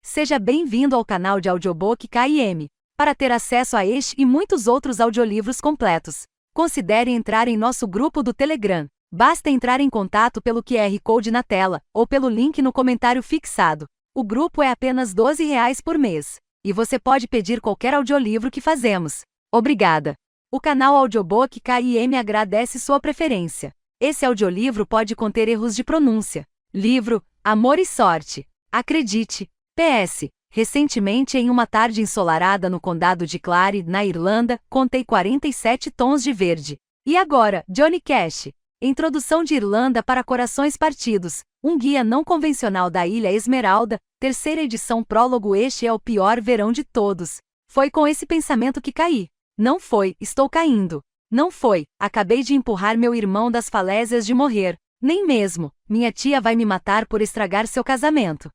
Seja bem-vindo ao canal de audiobook KM. Para ter acesso a este e muitos outros audiolivros completos, considere entrar em nosso grupo do Telegram. Basta entrar em contato pelo QR Code na tela, ou pelo link no comentário fixado. O grupo é apenas R$ 12 por mês. E você pode pedir qualquer audiolivro que fazemos. Obrigada! O canal Audiobook KM agradece sua preferência. Esse audiolivro pode conter erros de pronúncia. Livro, Amor e Sorte. Acredite. PS. Recentemente, em uma tarde ensolarada no condado de Clare, na Irlanda, contei 47 tons de verde. E agora, Johnny Cash. Introdução de Irlanda para Corações Partidos. Um guia não convencional da Ilha Esmeralda. Terceira edição prólogo. Este é o pior verão de todos. Foi com esse pensamento que caí. Não foi, estou caindo. Não foi, acabei de empurrar meu irmão das falésias de morrer. Nem mesmo, minha tia vai me matar por estragar seu casamento.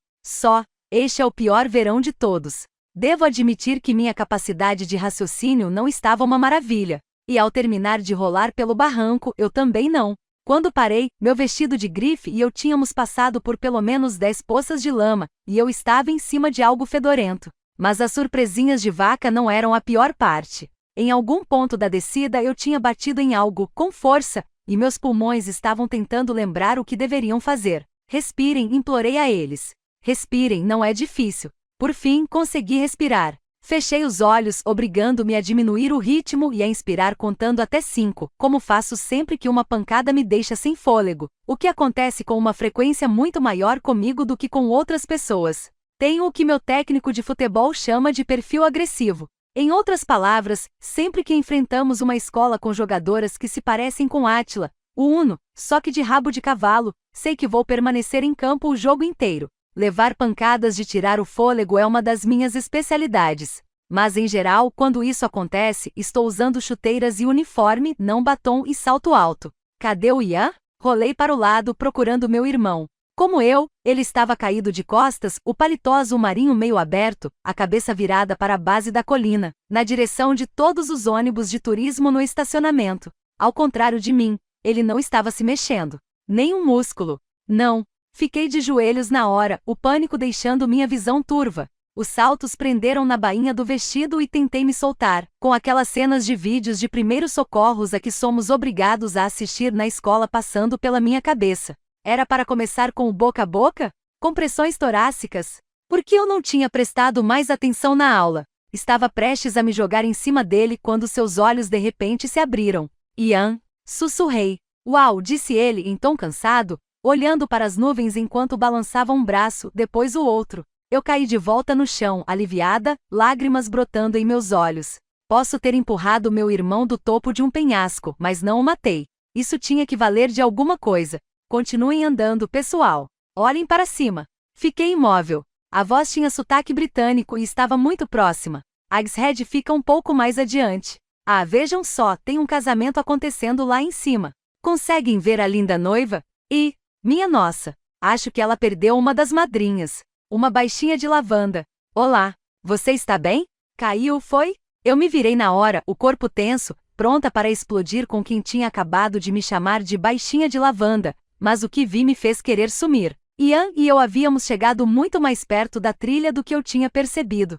Este é o pior verão de todos. Devo admitir que minha capacidade de raciocínio não estava uma maravilha. E ao terminar de rolar pelo barranco, eu também não. Quando parei, meu vestido de grife e eu tínhamos passado por pelo menos 10 poças de lama, e eu estava em cima de algo fedorento. Mas as surpresinhas de vaca não eram a pior parte. Em algum ponto da descida eu tinha batido em algo, com força, e meus pulmões estavam tentando lembrar o que deveriam fazer. Respirem, implorei a eles. Respirem, não é difícil. Por fim, consegui respirar. Fechei os olhos, obrigando-me a diminuir o ritmo e a inspirar contando até 5, como faço sempre que uma pancada me deixa sem fôlego, o que acontece com uma frequência muito maior comigo do que com outras pessoas. Tenho o que meu técnico de futebol chama de perfil agressivo. Em outras palavras, sempre que enfrentamos uma escola com jogadoras que se parecem com Átila, o Uno, só que de rabo de cavalo, sei que vou permanecer em campo o jogo inteiro. Levar pancadas de tirar o fôlego é uma das minhas especialidades. Mas em geral, quando isso acontece, estou usando chuteiras e uniforme, não batom e salto alto. Cadê o Ian? Rolei para o lado procurando meu irmão. Como eu, ele estava caído de costas, o paletó azul marinho meio aberto, a cabeça virada para a base da colina, na direção de todos os ônibus de turismo no estacionamento. Ao contrário de mim, ele não estava se mexendo. Nem um músculo. Não. Fiquei de joelhos na hora, o pânico deixando minha visão turva. Os saltos prenderam na bainha do vestido e tentei me soltar, com aquelas cenas de vídeos de primeiros socorros a que somos obrigados a assistir na escola passando pela minha cabeça. Era para começar com o boca a boca? Compressões torácicas? Por que eu não tinha prestado mais atenção na aula? Estava prestes a me jogar em cima dele quando seus olhos de repente se abriram. Ian, sussurrei. Uau, disse ele em tom cansado, olhando para as nuvens enquanto balançava um braço, depois o outro. Eu caí de volta no chão, aliviada, lágrimas brotando em meus olhos. Posso ter empurrado meu irmão do topo de um penhasco, mas não o matei. Isso tinha que valer de alguma coisa. Continuem andando, pessoal. Olhem para cima. Fiquei imóvel. A voz tinha sotaque britânico e estava muito próxima. Agshead fica um pouco mais adiante. Ah, vejam só, tem um casamento acontecendo lá em cima. Conseguem ver a linda noiva? E, minha nossa, acho que ela perdeu uma das madrinhas. Uma baixinha de lavanda. Olá, você está bem? Caiu, foi? Eu me virei na hora, o corpo tenso, pronta para explodir com quem tinha acabado de me chamar de baixinha de lavanda, mas o que vi me fez querer sumir. Ian e eu havíamos chegado muito mais perto da trilha do que eu tinha percebido.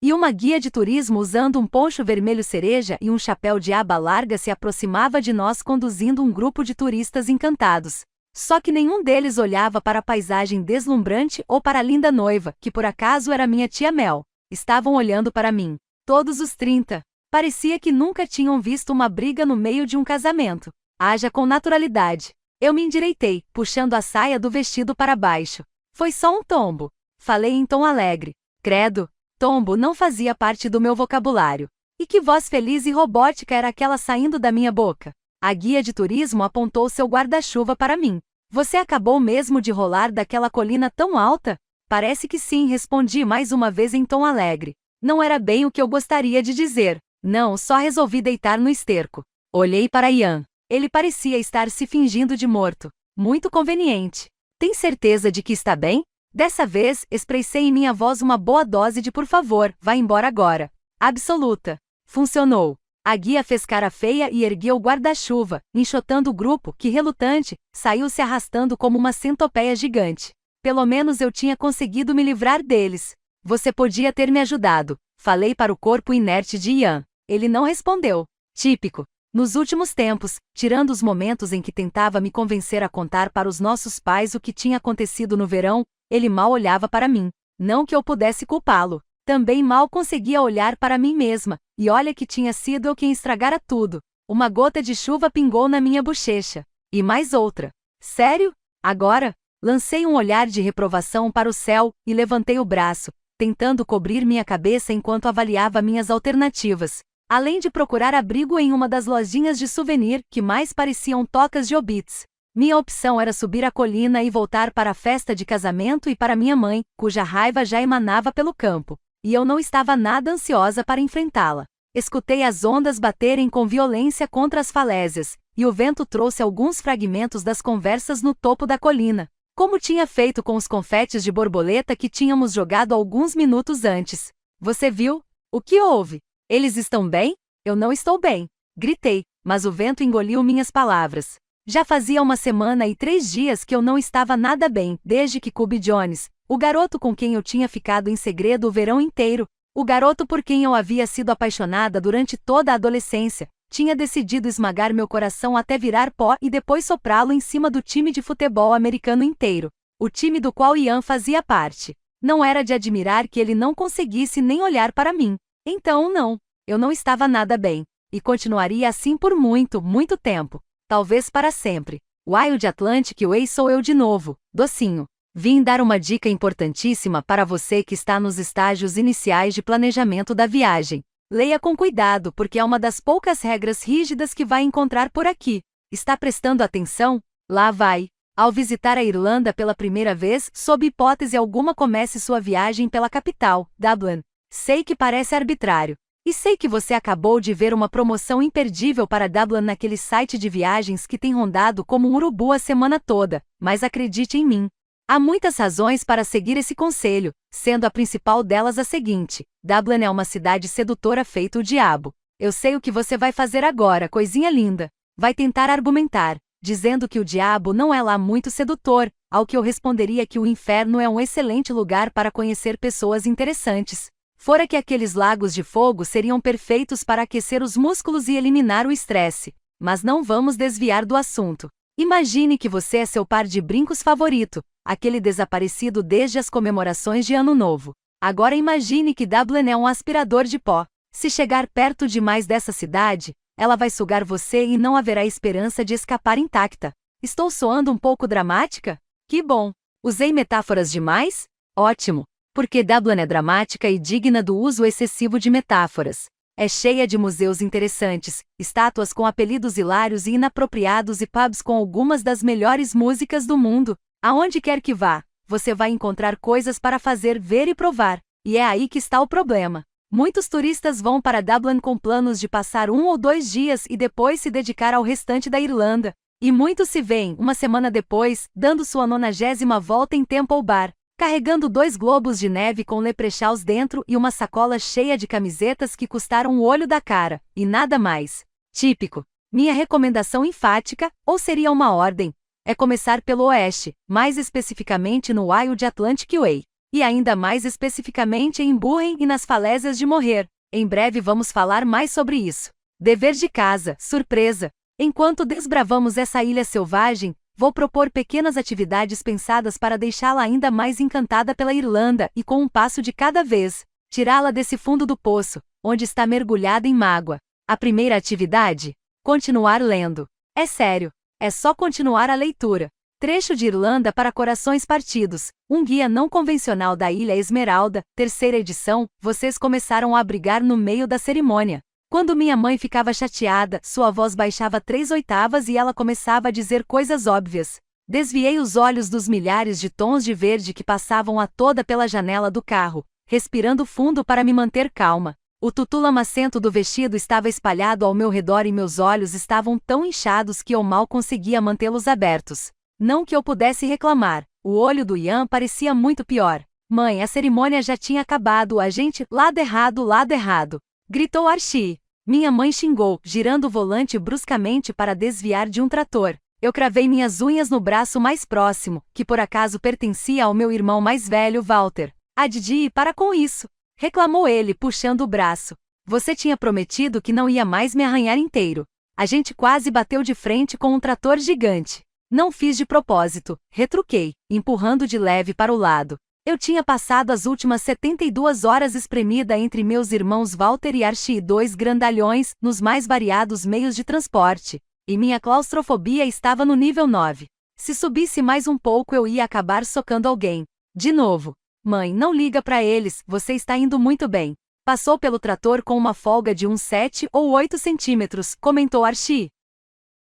E uma guia de turismo usando um poncho vermelho cereja e um chapéu de aba larga se aproximava de nós conduzindo um grupo de turistas encantados. Só que nenhum deles olhava para a paisagem deslumbrante ou para a linda noiva, que por acaso era minha tia Mel. Estavam olhando para mim. Todos os 30. Parecia que nunca tinham visto uma briga no meio de um casamento. Haja com naturalidade. Eu me endireitei, puxando a saia do vestido para baixo. Foi só um tombo. Falei em tom alegre. Credo, tombo não fazia parte do meu vocabulário. E que voz feliz e robótica era aquela saindo da minha boca? A guia de turismo apontou seu guarda-chuva para mim. Você acabou mesmo de rolar daquela colina tão alta? Parece que sim, respondi mais uma vez em tom alegre. Não era bem o que eu gostaria de dizer. Não, só resolvi deitar no esterco. Olhei para Ian. Ele parecia estar se fingindo de morto. Muito conveniente. Tem certeza de que está bem? Dessa vez, expressei em minha voz uma boa dose de por favor, vá embora agora. Absoluta. Funcionou. A guia fez cara feia e ergueu o guarda-chuva, enxotando o grupo, que relutante, saiu se arrastando como uma centopeia gigante. Pelo menos eu tinha conseguido me livrar deles. Você podia ter me ajudado. Falei para o corpo inerte de Ian. Ele não respondeu. Típico. Nos últimos tempos, tirando os momentos em que tentava me convencer a contar para os nossos pais o que tinha acontecido no verão, ele mal olhava para mim. Não que eu pudesse culpá-lo. Também mal conseguia olhar para mim mesma, e olha que tinha sido eu quem estragara tudo. Uma gota de chuva pingou na minha bochecha. E mais outra. Sério? Agora? Lancei um olhar de reprovação para o céu, e levantei o braço, tentando cobrir minha cabeça enquanto avaliava minhas alternativas. Além de procurar abrigo em uma das lojinhas de souvenir que mais pareciam tocas de obits. Minha opção era subir a colina e voltar para a festa de casamento e para minha mãe, cuja raiva já emanava pelo campo. E eu não estava nada ansiosa para enfrentá-la. Escutei as ondas baterem com violência contra as falésias, e o vento trouxe alguns fragmentos das conversas no topo da colina, como tinha feito com os confetes de borboleta que tínhamos jogado alguns minutos antes. Você viu? O que houve? Eles estão bem? Eu não estou bem. Gritei, mas o vento engoliu minhas palavras. Já fazia 1 semana e 3 dias que eu não estava nada bem, desde que Cubby Jones, o garoto com quem eu tinha ficado em segredo o verão inteiro, o garoto por quem eu havia sido apaixonada durante toda a adolescência, tinha decidido esmagar meu coração até virar pó e depois soprá-lo em cima do time de futebol americano inteiro, o time do qual Ian fazia parte. Não era de admirar que ele não conseguisse nem olhar para mim. Então não, eu não estava nada bem, e continuaria assim por muito, muito tempo, talvez para sempre. Wild Atlantic Way sou eu de novo, docinho. Vim dar uma dica importantíssima para você que está nos estágios iniciais de planejamento da viagem. Leia com cuidado porque é uma das poucas regras rígidas que vai encontrar por aqui. Está prestando atenção? Lá vai. Ao visitar a Irlanda pela primeira vez, sob hipótese alguma comece sua viagem pela capital, Dublin. Sei que parece arbitrário. E sei que você acabou de ver uma promoção imperdível para Dublin naquele site de viagens que tem rondado como um urubu a semana toda, mas acredite em mim. Há muitas razões para seguir esse conselho, sendo a principal delas a seguinte: Dublin é uma cidade sedutora feito o diabo. Eu sei o que você vai fazer agora, coisinha linda. Vai tentar argumentar, dizendo que o diabo não é lá muito sedutor, ao que eu responderia que o inferno é um excelente lugar para conhecer pessoas interessantes. Fora que aqueles lagos de fogo seriam perfeitos para aquecer os músculos e eliminar o estresse. Mas não vamos desviar do assunto. Imagine que você é seu par de brincos favorito, aquele desaparecido desde as comemorações de Ano Novo. Agora imagine que Dublin é um aspirador de pó. Se chegar perto demais dessa cidade, ela vai sugar você e não haverá esperança de escapar intacta. Estou soando um pouco dramática? Que bom! Usei metáforas demais? Ótimo! Porque Dublin é dramática e digna do uso excessivo de metáforas. É cheia de museus interessantes, estátuas com apelidos hilários e inapropriados e pubs com algumas das melhores músicas do mundo. Aonde quer que vá, você vai encontrar coisas para fazer, ver e provar. E é aí que está o problema. Muitos turistas vão para Dublin com planos de passar 1 ou 2 dias e depois se dedicar ao restante da Irlanda. E muitos se veem, 1 semana depois, dando sua 90ª volta em Temple Bar, carregando 2 globos de neve com leprechauns dentro e uma sacola cheia de camisetas que custaram o olho da cara, e nada mais. Típico. Minha recomendação enfática, ou seria uma ordem, é começar pelo oeste, mais especificamente no Wild Atlantic Way. E ainda mais especificamente em Burren e nas falésias de Moher. Em breve vamos falar mais sobre isso. Dever de casa, surpresa. Enquanto desbravamos essa ilha selvagem, vou propor pequenas atividades pensadas para deixá-la ainda mais encantada pela Irlanda e com um passo de cada vez, tirá-la desse fundo do poço, onde está mergulhada em mágoa. A primeira atividade? Continuar lendo. É sério, é só continuar a leitura. Trecho de Irlanda para Corações Partidos, um guia não convencional da Ilha Esmeralda, 3ª edição, vocês começaram a brigar no meio da cerimônia. Quando minha mãe ficava chateada, sua voz baixava 3 oitavas e ela começava a dizer coisas óbvias. Desviei os olhos dos milhares de tons de verde que passavam a toda pela janela do carro, respirando fundo para me manter calma. O tutu lamacento do vestido estava espalhado ao meu redor e meus olhos estavam tão inchados que eu mal conseguia mantê-los abertos. Não que eu pudesse reclamar, o olho do Ian parecia muito pior. Mãe, a cerimônia já tinha acabado, a gente, lado errado, gritou Archie. Minha mãe xingou, girando o volante bruscamente para desviar de um trator. Eu cravei minhas unhas no braço mais próximo, que por acaso pertencia ao meu irmão mais velho, Walter. "Ah, Didi, para com isso!" reclamou ele, puxando o braço. "Você tinha prometido que não ia mais me arranhar inteiro. A gente quase bateu de frente com um trator gigante." "Não fiz de propósito", retruquei, empurrando de leve para o lado. Eu tinha passado as últimas 72 horas espremida entre meus irmãos Walter e Archie, dois grandalhões, nos mais variados meios de transporte. E minha claustrofobia estava no nível 9. Se subisse mais um pouco eu ia acabar socando alguém. De novo. "Mãe, não liga pra eles, você está indo muito bem." "Passou pelo trator com uma folga de uns 7 ou 8 centímetros", comentou Archie,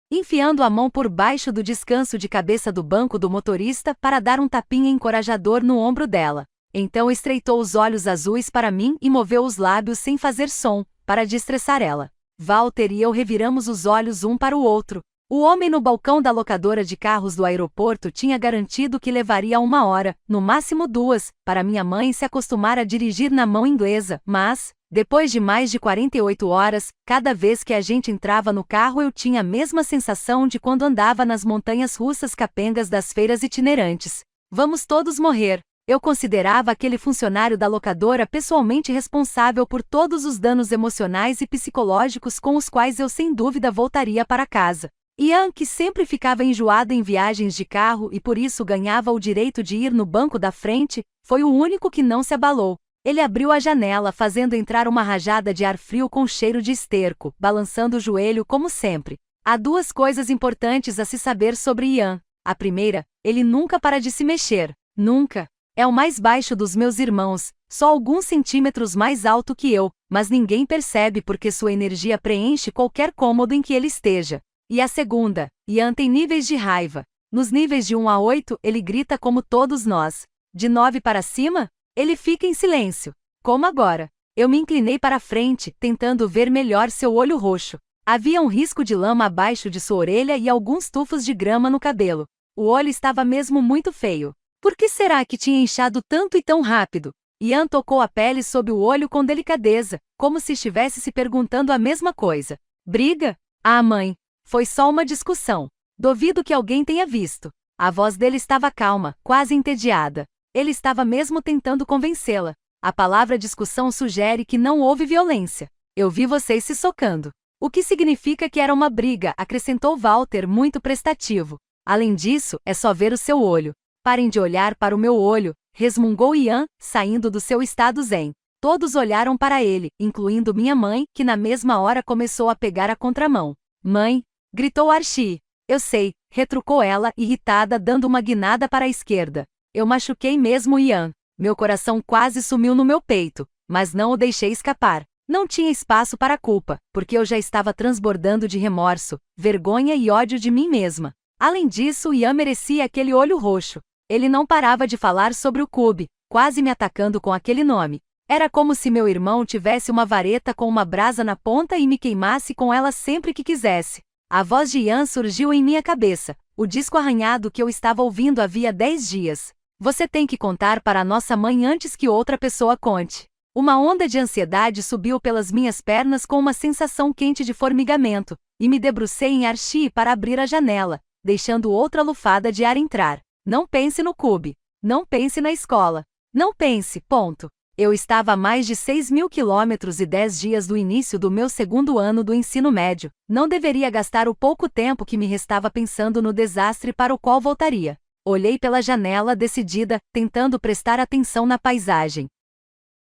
enfiando a mão por baixo do descanso de cabeça do banco do motorista para dar um tapinha encorajador no ombro dela. Então estreitou os olhos azuis para mim e moveu os lábios sem fazer som, para destressar ela. Walter e eu reviramos os olhos um para o outro. O homem no balcão da locadora de carros do aeroporto tinha garantido que levaria 1 hora, no máximo 2, para minha mãe se acostumar a dirigir na mão inglesa, mas, depois de mais de 48 horas, cada vez que a gente entrava no carro eu tinha a mesma sensação de quando andava nas montanhas russas capengas das feiras itinerantes. Vamos todos morrer. Eu considerava aquele funcionário da locadora pessoalmente responsável por todos os danos emocionais e psicológicos com os quais eu sem dúvida voltaria para casa. Ian, que sempre ficava enjoado em viagens de carro e por isso ganhava o direito de ir no banco da frente, foi o único que não se abalou. Ele abriu a janela fazendo entrar uma rajada de ar frio com cheiro de esterco, balançando o joelho como sempre. Há 2 coisas importantes a se saber sobre Ian. A primeira, ele nunca para de se mexer. Nunca. É o mais baixo dos meus irmãos, só alguns centímetros mais alto que eu, mas ninguém percebe porque sua energia preenche qualquer cômodo em que ele esteja. E a segunda, Ian tem níveis de raiva. Nos níveis de 1 a 8, ele grita como todos nós. De 9 para cima, ele fica em silêncio. Como agora. Eu me inclinei para a frente, tentando ver melhor seu olho roxo. Havia um risco de lama abaixo de sua orelha e alguns tufos de grama no cabelo. O olho estava mesmo muito feio. Por que será que tinha inchado tanto e tão rápido? Ian tocou a pele sob o olho com delicadeza, como se estivesse se perguntando a mesma coisa. "Briga? Ah, mãe, foi só uma discussão. Duvido que alguém tenha visto." A voz dele estava calma, quase entediada. Ele estava mesmo tentando convencê-la. "A palavra discussão sugere que não houve violência. Eu vi vocês se socando." "O que significa que era uma briga", acrescentou Walter muito prestativo. "Além disso, é só ver o seu olho." "Parem de olhar para o meu olho", resmungou Ian, saindo do seu estado zen. Todos olharam para ele, incluindo minha mãe, que na mesma hora começou a pegar a contramão. "Mãe!" gritou Archie. "Eu sei", retrucou ela, irritada, dando uma guinada para a esquerda. "Eu machuquei mesmo Ian." Meu coração quase sumiu no meu peito, mas não o deixei escapar. Não tinha espaço para culpa, porque eu já estava transbordando de remorso, vergonha e ódio de mim mesma. Além disso, Ian merecia aquele olho roxo. Ele não parava de falar sobre o Cube, quase me atacando com aquele nome. Era como se meu irmão tivesse uma vareta com uma brasa na ponta e me queimasse com ela sempre que quisesse. A voz de Ian surgiu em minha cabeça, o disco arranhado que eu estava ouvindo havia 10 dias. "Você tem que contar para a nossa mãe antes que outra pessoa conte." Uma onda de ansiedade subiu pelas minhas pernas com uma sensação quente de formigamento, e me debrucei em Archie para abrir a janela, deixando outra lufada de ar entrar. "Não pense no Cube. Não pense na escola. Não pense, ponto." Eu estava a mais de 6.000 quilômetros e 10 dias do início do meu 2º ano do ensino médio. Não deveria gastar o pouco tempo que me restava pensando no desastre para o qual voltaria. Olhei pela janela decidida, tentando prestar atenção na paisagem.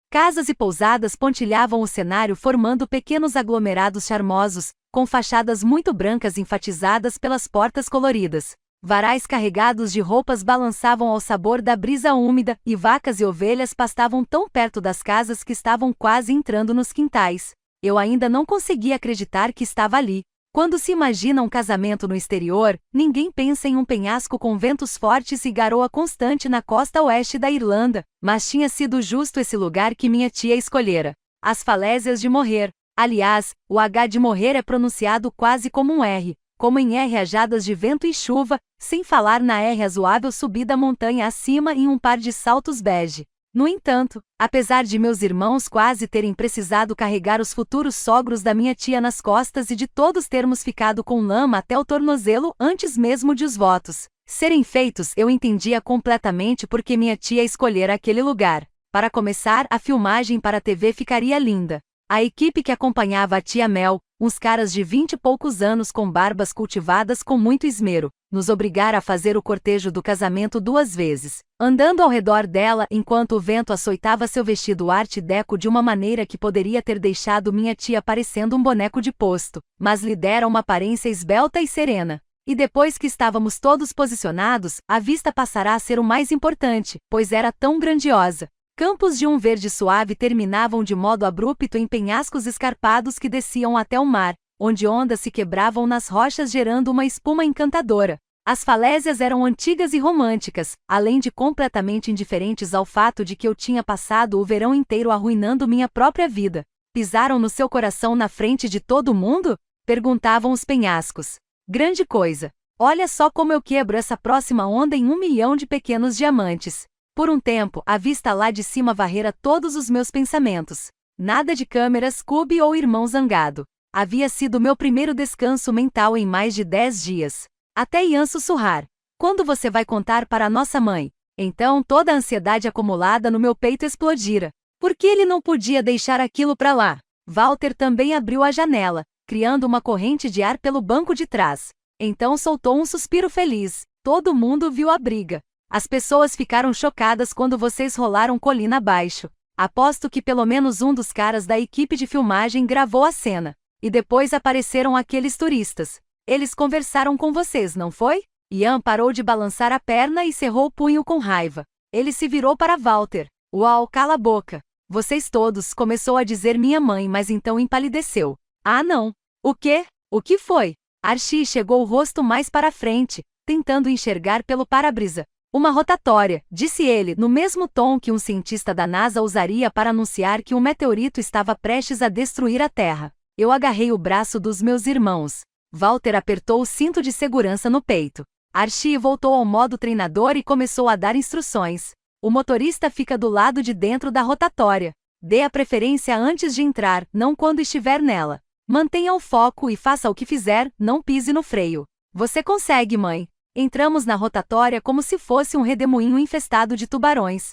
Casas e pousadas pontilhavam o cenário formando pequenos aglomerados charmosos, com fachadas muito brancas enfatizadas pelas portas coloridas. Varais carregados de roupas balançavam ao sabor da brisa úmida, e vacas e ovelhas pastavam tão perto das casas que estavam quase entrando nos quintais. Eu ainda não conseguia acreditar que estava ali. Quando se imagina um casamento no exterior, ninguém pensa em um penhasco com ventos fortes e garoa constante na costa oeste da Irlanda, mas tinha sido justo esse lugar que minha tia escolhera. As falésias de morrer. Aliás, o H de morrer é pronunciado quase como um R, como em R rajadas de vento e chuva, sem falar na R razoável subida montanha acima em um par de saltos bege. No entanto, apesar de meus irmãos quase terem precisado carregar os futuros sogros da minha tia nas costas e de todos termos ficado com lama até o tornozelo antes mesmo de os votos serem feitos, eu entendia completamente por que minha tia escolhera aquele lugar. Para começar, a filmagem para a TV ficaria linda. A equipe que acompanhava a tia Mel, uns caras de 20 e poucos anos com barbas cultivadas com muito esmero, nos obrigara a fazer o cortejo do casamento 2 vezes, andando ao redor dela enquanto o vento açoitava seu vestido art deco de uma maneira que poderia ter deixado minha tia parecendo um boneco de posto, mas lhe dera uma aparência esbelta e serena. E depois que estávamos todos posicionados, a vista passará a ser o mais importante, pois era tão grandiosa. Campos de um verde suave terminavam de modo abrupto em penhascos escarpados que desciam até o mar, onde ondas se quebravam nas rochas gerando uma espuma encantadora. As falésias eram antigas e românticas, além de completamente indiferentes ao fato de que eu tinha passado o verão inteiro arruinando minha própria vida. Pisaram no seu coração na frente de todo mundo? Perguntavam os penhascos. Grande coisa! Olha só como eu quebro essa próxima onda em 1 milhão de pequenos diamantes. Por um tempo, a vista lá de cima varrera todos os meus pensamentos. Nada de câmeras, Cube ou irmão zangado. Havia sido meu primeiro descanso mental em mais de 10 dias. Até Ian sussurrar. Quando você vai contar para a nossa mãe? Então toda a ansiedade acumulada no meu peito explodira. Por que ele não podia deixar aquilo para lá? Walter também abriu a janela, criando uma corrente de ar pelo banco de trás. Então soltou um suspiro feliz. Todo mundo viu a briga. As pessoas ficaram chocadas quando vocês rolaram colina abaixo. Aposto que pelo menos um dos caras da equipe de filmagem gravou a cena. E depois apareceram aqueles turistas. Eles conversaram com vocês, não foi? Ian parou de balançar a perna e cerrou o punho com raiva. Ele se virou para Walter. Uau, cala a boca. Vocês todos, começou a dizer minha mãe, mas então empalideceu. Ah não. O quê? O que foi? Archie chegou o rosto mais para frente, tentando enxergar pelo para-brisa. Uma rotatória, disse ele, no mesmo tom que um cientista da NASA usaria para anunciar que um meteorito estava prestes a destruir a Terra. Eu agarrei o braço dos meus irmãos. Walter apertou o cinto de segurança no peito. Archie voltou ao modo treinador e começou a dar instruções. O motorista fica do lado de dentro da rotatória. Dê a preferência antes de entrar, não quando estiver nela. Mantenha o foco e faça o que fizer, não pise no freio. Você consegue, mãe. Entramos na rotatória como se fosse um redemoinho infestado de tubarões.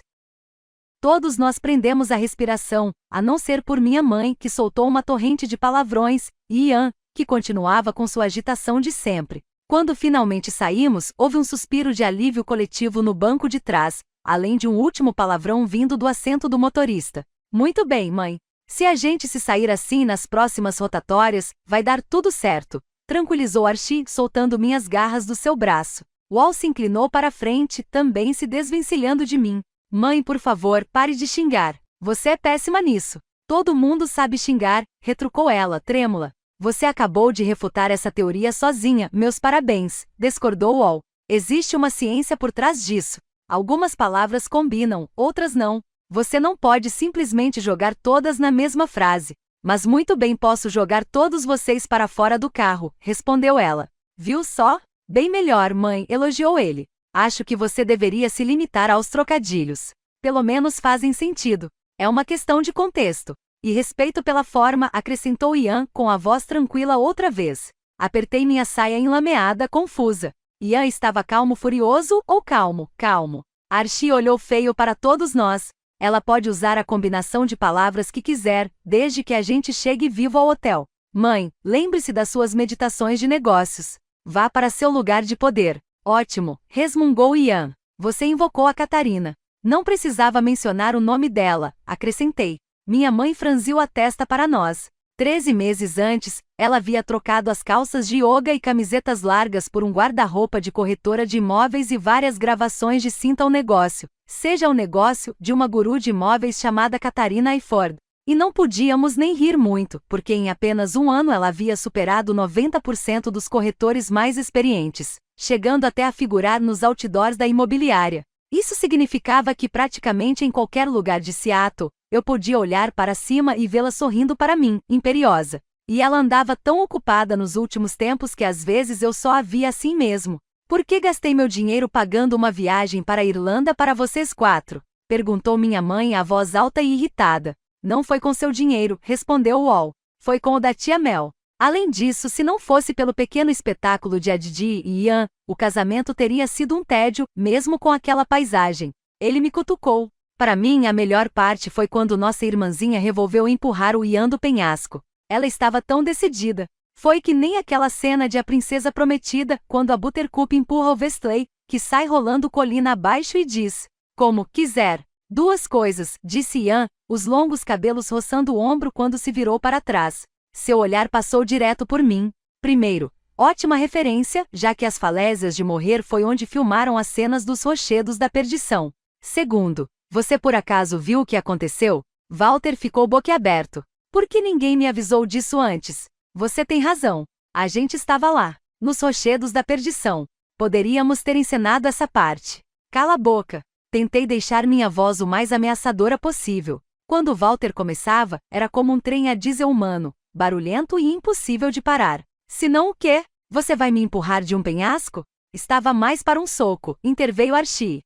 Todos nós prendemos a respiração, a não ser por minha mãe, que soltou uma torrente de palavrões, e Ian, que continuava com sua agitação de sempre. Quando finalmente saímos, houve um suspiro de alívio coletivo no banco de trás, além de um último palavrão vindo do assento do motorista. Muito bem, mãe. Se a gente se sair assim nas próximas rotatórias, vai dar tudo certo. Tranquilizou Archie, soltando minhas garras do seu braço. Wall se inclinou para a frente, também se desvencilhando de mim. Mãe, por favor, pare de xingar. Você é péssima nisso. Todo mundo sabe xingar, retrucou ela, trêmula. Você acabou de refutar essa teoria sozinha, meus parabéns, discordou Wall. Existe uma ciência por trás disso. Algumas palavras combinam, outras não. Você não pode simplesmente jogar todas na mesma frase. Mas muito bem, posso jogar todos vocês para fora do carro, respondeu ela. Viu só? Bem melhor, mãe, elogiou ele. Acho que você deveria se limitar aos trocadilhos. Pelo menos fazem sentido. É uma questão de contexto. E respeito pela forma, acrescentou Ian com a voz tranquila outra vez. Apertei minha saia enlameada, confusa. Ian estava calmo, furioso ou calmo? Calmo. Archie olhou feio para todos nós. Ela pode usar a combinação de palavras que quiser, desde que a gente chegue vivo ao hotel. Mãe, lembre-se das suas meditações de negócios. Vá para seu lugar de poder. Ótimo, resmungou Ian. Você invocou a Catarina. Não precisava mencionar o nome dela, acrescentei. Minha mãe franziu a testa para nós. 13 meses antes, ela havia trocado as calças de yoga e camisetas largas por um guarda-roupa de corretora de imóveis e várias gravações de Sinta o Negócio. Seja o negócio, de uma guru de imóveis chamada Catarina Ford. E não podíamos nem rir muito, porque em apenas um ano ela havia superado 90% dos corretores mais experientes, chegando até a figurar nos outdoors da imobiliária. Isso significava que praticamente em qualquer lugar de Seattle, eu podia olhar para cima e vê-la sorrindo para mim, imperiosa. E ela andava tão ocupada nos últimos tempos que às vezes eu só a via assim mesmo. Por que gastei meu dinheiro pagando uma viagem para a Irlanda para vocês 4? Perguntou minha mãe a voz alta e irritada. Não foi com seu dinheiro, respondeu Wall. Foi com o da tia Mel. Além disso, se não fosse pelo pequeno espetáculo de Adidi e Ian, o casamento teria sido um tédio, mesmo com aquela paisagem. Ele me cutucou. Para mim, a melhor parte foi quando nossa irmãzinha resolveu empurrar o Ian do penhasco. Ela estava tão decidida. Foi que nem aquela cena de A Princesa Prometida, quando a Buttercup empurra o Westley, que sai rolando colina abaixo e diz: como quiser. Duas coisas, disse Ian, os longos cabelos roçando o ombro quando se virou para trás. Seu olhar passou direto por mim. Primeiro, ótima referência, já que As Falésias de Morrer foi onde filmaram as cenas dos rochedos da perdição. Segundo, você por acaso viu o que aconteceu? Walter ficou boquiaberto. Por que ninguém me avisou disso antes? Você tem razão. A gente estava lá, nos rochedos da perdição. Poderíamos ter encenado essa parte. Cala a boca. Tentei deixar minha voz o mais ameaçadora possível. Quando Walter começava, era como um trem a diesel humano, barulhento e impossível de parar. Se não o quê? Você vai me empurrar de um penhasco? Estava mais para um soco, interveio Archie.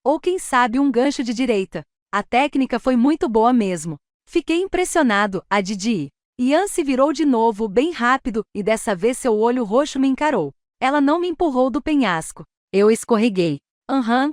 Ou quem sabe um gancho de direita. A técnica foi muito boa mesmo. Fiquei impressionado, a Didi. Ian se virou de novo, bem rápido, e dessa vez seu olho roxo me encarou. Ela não me empurrou do penhasco. Eu escorreguei.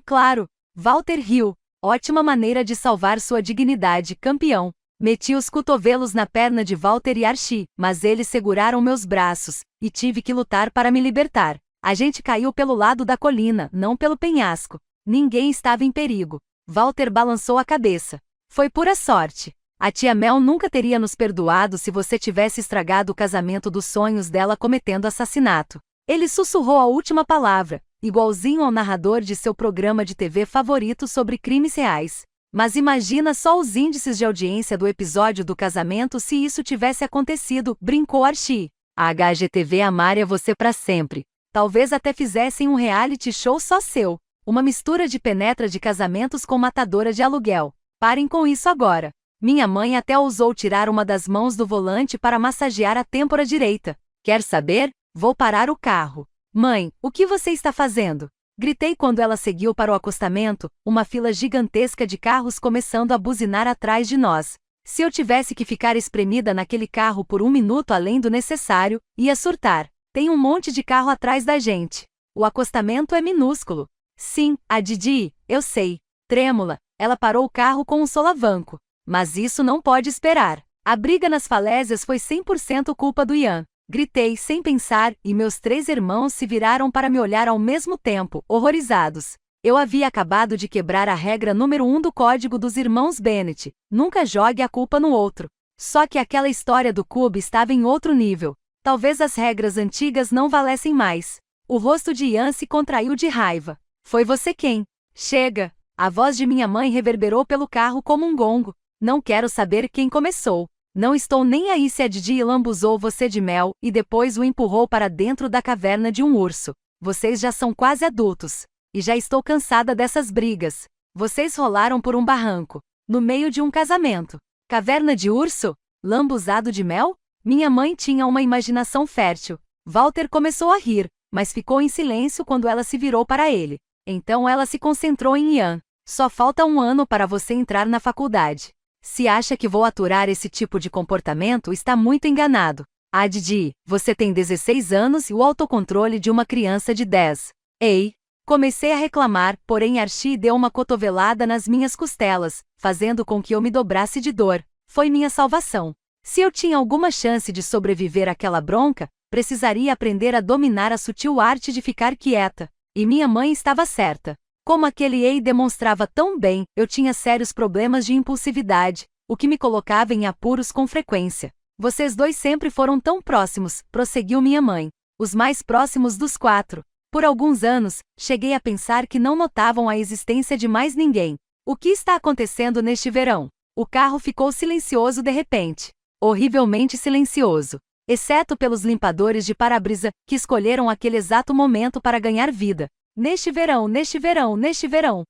Claro. Walter riu. Ótima maneira de salvar sua dignidade, campeão. Meti os cotovelos na perna de Walter e Archie, mas eles seguraram meus braços, e tive que lutar para me libertar. A gente caiu pelo lado da colina, não pelo penhasco. Ninguém estava em perigo. Walter balançou a cabeça. Foi pura sorte. A tia Mel nunca teria nos perdoado se você tivesse estragado o casamento dos sonhos dela cometendo assassinato. Ele sussurrou a última palavra, igualzinho ao narrador de seu programa de TV favorito sobre crimes reais. Mas imagina só os índices de audiência do episódio do casamento se isso tivesse acontecido, brincou Archie. A HGTV amaria você pra sempre. Talvez até fizessem um reality show só seu. Uma mistura de penetra de casamentos com matadora de aluguel. Parem com isso agora. Minha mãe até ousou tirar uma das mãos do volante para massagear a têmpora direita. Quer saber? Vou parar o carro. Mãe, o que você está fazendo? Gritei quando ela seguiu para o acostamento, uma fila gigantesca de carros começando a buzinar atrás de nós. Se eu tivesse que ficar espremida naquele carro por um minuto além do necessário, ia surtar. Tem um monte de carro atrás da gente. O acostamento é minúsculo. Sim, a Didi, eu sei. Trêmula, ela parou o carro com um solavanco. Mas isso não pode esperar. A briga nas falésias foi 100% culpa do Ian. Gritei sem pensar, e meus 3 irmãos se viraram para me olhar ao mesmo tempo, horrorizados. Eu havia acabado de quebrar a regra número 1 do código dos irmãos Bennett: nunca jogue a culpa no outro. Só que aquela história do Cube estava em outro nível. Talvez as regras antigas não valessem mais. O rosto de Ian se contraiu de raiva. Foi você quem? Chega! A voz de minha mãe reverberou pelo carro como um gongo. Não quero saber quem começou. Não estou nem aí se a Didi lambuzou você de mel e depois o empurrou para dentro da caverna de um urso. Vocês já são quase adultos. E já estou cansada dessas brigas. Vocês rolaram por um barranco, no meio de um casamento. Caverna de urso? Lambuzado de mel? Minha mãe tinha uma imaginação fértil. Walter começou a rir, mas ficou em silêncio quando ela se virou para ele. Então ela se concentrou em Ian. Só falta 1 ano para você entrar na faculdade. Se acha que vou aturar esse tipo de comportamento, está muito enganado. Ah, Didi, você tem 16 anos e o autocontrole de uma criança de 10. Ei! Comecei a reclamar, porém Archie deu uma cotovelada nas minhas costelas, fazendo com que eu me dobrasse de dor. Foi minha salvação. Se eu tinha alguma chance de sobreviver àquela bronca, precisaria aprender a dominar a sutil arte de ficar quieta. E minha mãe estava certa. Como aquele ei demonstrava tão bem, eu tinha sérios problemas de impulsividade, o que me colocava em apuros com frequência. Vocês 2 sempre foram tão próximos, prosseguiu minha mãe. Os mais próximos dos 4. Por alguns anos, cheguei a pensar que não notavam a existência de mais ninguém. O que está acontecendo neste verão? O carro ficou silencioso de repente. Horrivelmente silencioso. Exceto pelos limpadores de para-brisa, que escolheram aquele exato momento para ganhar vida. Neste verão, neste verão, neste verão.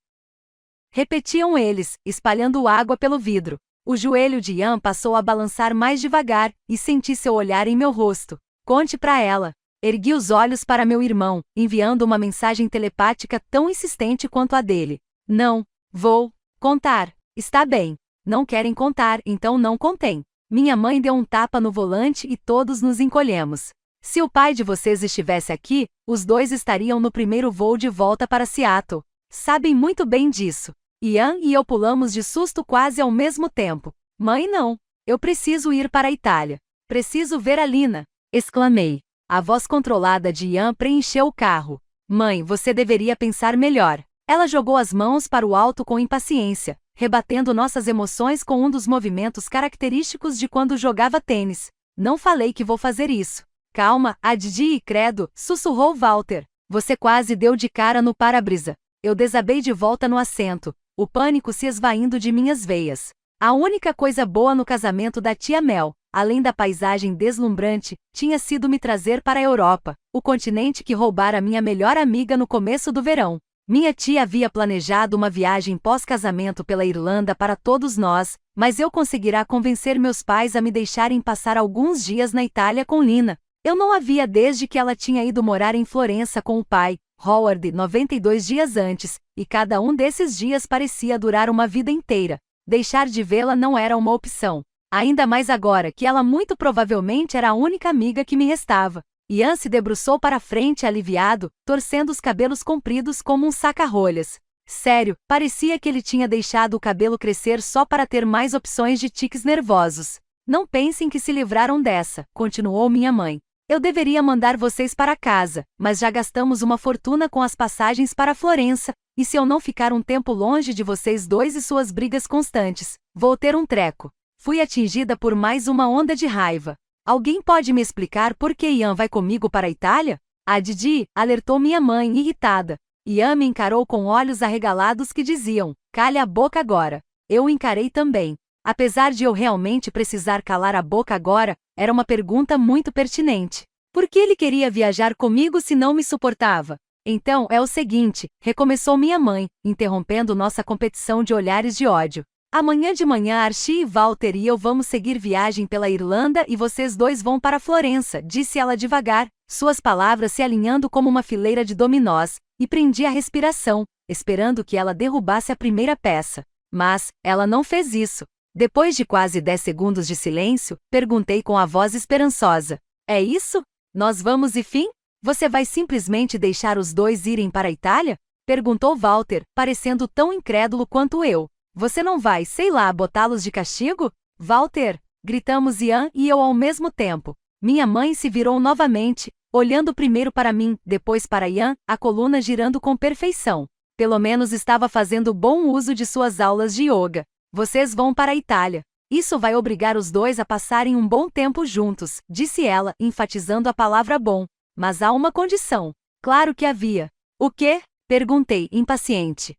Repetiam eles, espalhando água pelo vidro. O joelho de Ian passou a balançar mais devagar, e senti seu olhar em meu rosto. Conte pra ela. Ergui os olhos para meu irmão, enviando uma mensagem telepática tão insistente quanto a dele. Não, Vou contar. Está bem. Não querem contar, então não contem. Minha mãe deu um tapa no volante e todos nos encolhemos. Se o pai de vocês estivesse aqui, os dois estariam no primeiro voo de volta para Seattle. Sabem muito bem disso. Ian e eu pulamos de susto quase ao mesmo tempo. Mãe, não. Eu preciso ir para a Itália. Preciso ver a Lina, exclamei. A voz controlada de Ian preencheu o carro. Mãe, você deveria pensar melhor. Ela jogou as mãos para o alto com impaciência, rebatendo nossas emoções com um dos movimentos característicos de quando jogava tênis. Não falei que vou fazer isso. Calma, Addi e credo, sussurrou Walter. Você quase deu de cara no para-brisa. Eu desabei de volta no assento, o pânico se esvaindo de minhas veias. A única coisa boa no casamento da tia Mel, além da paisagem deslumbrante, tinha sido me trazer para a Europa, o continente que roubara minha melhor amiga no começo do verão. Minha tia havia planejado uma viagem pós-casamento pela Irlanda para todos nós, mas eu conseguirá convencer meus pais a me deixarem passar alguns dias na Itália com Lina. Eu não havia desde que ela tinha ido morar em Florença com o pai, Howard, 92 dias antes, e cada um desses dias parecia durar uma vida inteira. Deixar de vê-la não era uma opção. Ainda mais agora que ela muito provavelmente era a única amiga que me restava. Ian se debruçou para a frente aliviado, torcendo os cabelos compridos como um saca-rolhas. Sério, parecia que ele tinha deixado o cabelo crescer só para ter mais opções de tiques nervosos. Não pensem que se livraram dessa, continuou minha mãe. Eu deveria mandar vocês para casa, mas já gastamos uma fortuna com as passagens para Florença, e se eu não ficar um tempo longe de vocês dois e suas brigas constantes, vou ter um treco. Fui atingida por mais uma onda de raiva. Alguém pode me explicar por que Ian vai comigo para a Itália? A Didi, alertou minha mãe, irritada. Ian me encarou com olhos arregalados que diziam, calha a boca agora. Eu o encarei também. Apesar de eu realmente precisar calar a boca agora, era uma pergunta muito pertinente. Por que ele queria viajar comigo se não me suportava? Então, é o seguinte, recomeçou minha mãe, interrompendo nossa competição de olhares de ódio. Amanhã de manhã Archie e Walter e eu vamos seguir viagem pela Irlanda e vocês dois vão para Florença, disse ela devagar, suas palavras se alinhando como uma fileira de dominós, e prendi a respiração, esperando que ela derrubasse a primeira peça. Mas, ela não fez isso. Depois de quase 10 segundos de silêncio, perguntei com a voz esperançosa. É isso? Nós vamos e fim? Você vai simplesmente deixar os dois irem para a Itália? Perguntou Walter, parecendo tão incrédulo quanto eu. Você não vai, sei lá, botá-los de castigo? Walter! Gritamos Ian e eu ao mesmo tempo. Minha mãe se virou novamente, olhando primeiro para mim, depois para Ian, a coluna girando com perfeição. Pelo menos estava fazendo bom uso de suas aulas de yoga. Vocês vão para a Itália. Isso vai obrigar os dois a passarem um bom tempo juntos, disse ela, enfatizando a palavra bom. Mas há uma condição. Claro que havia. O quê? Perguntei, impaciente.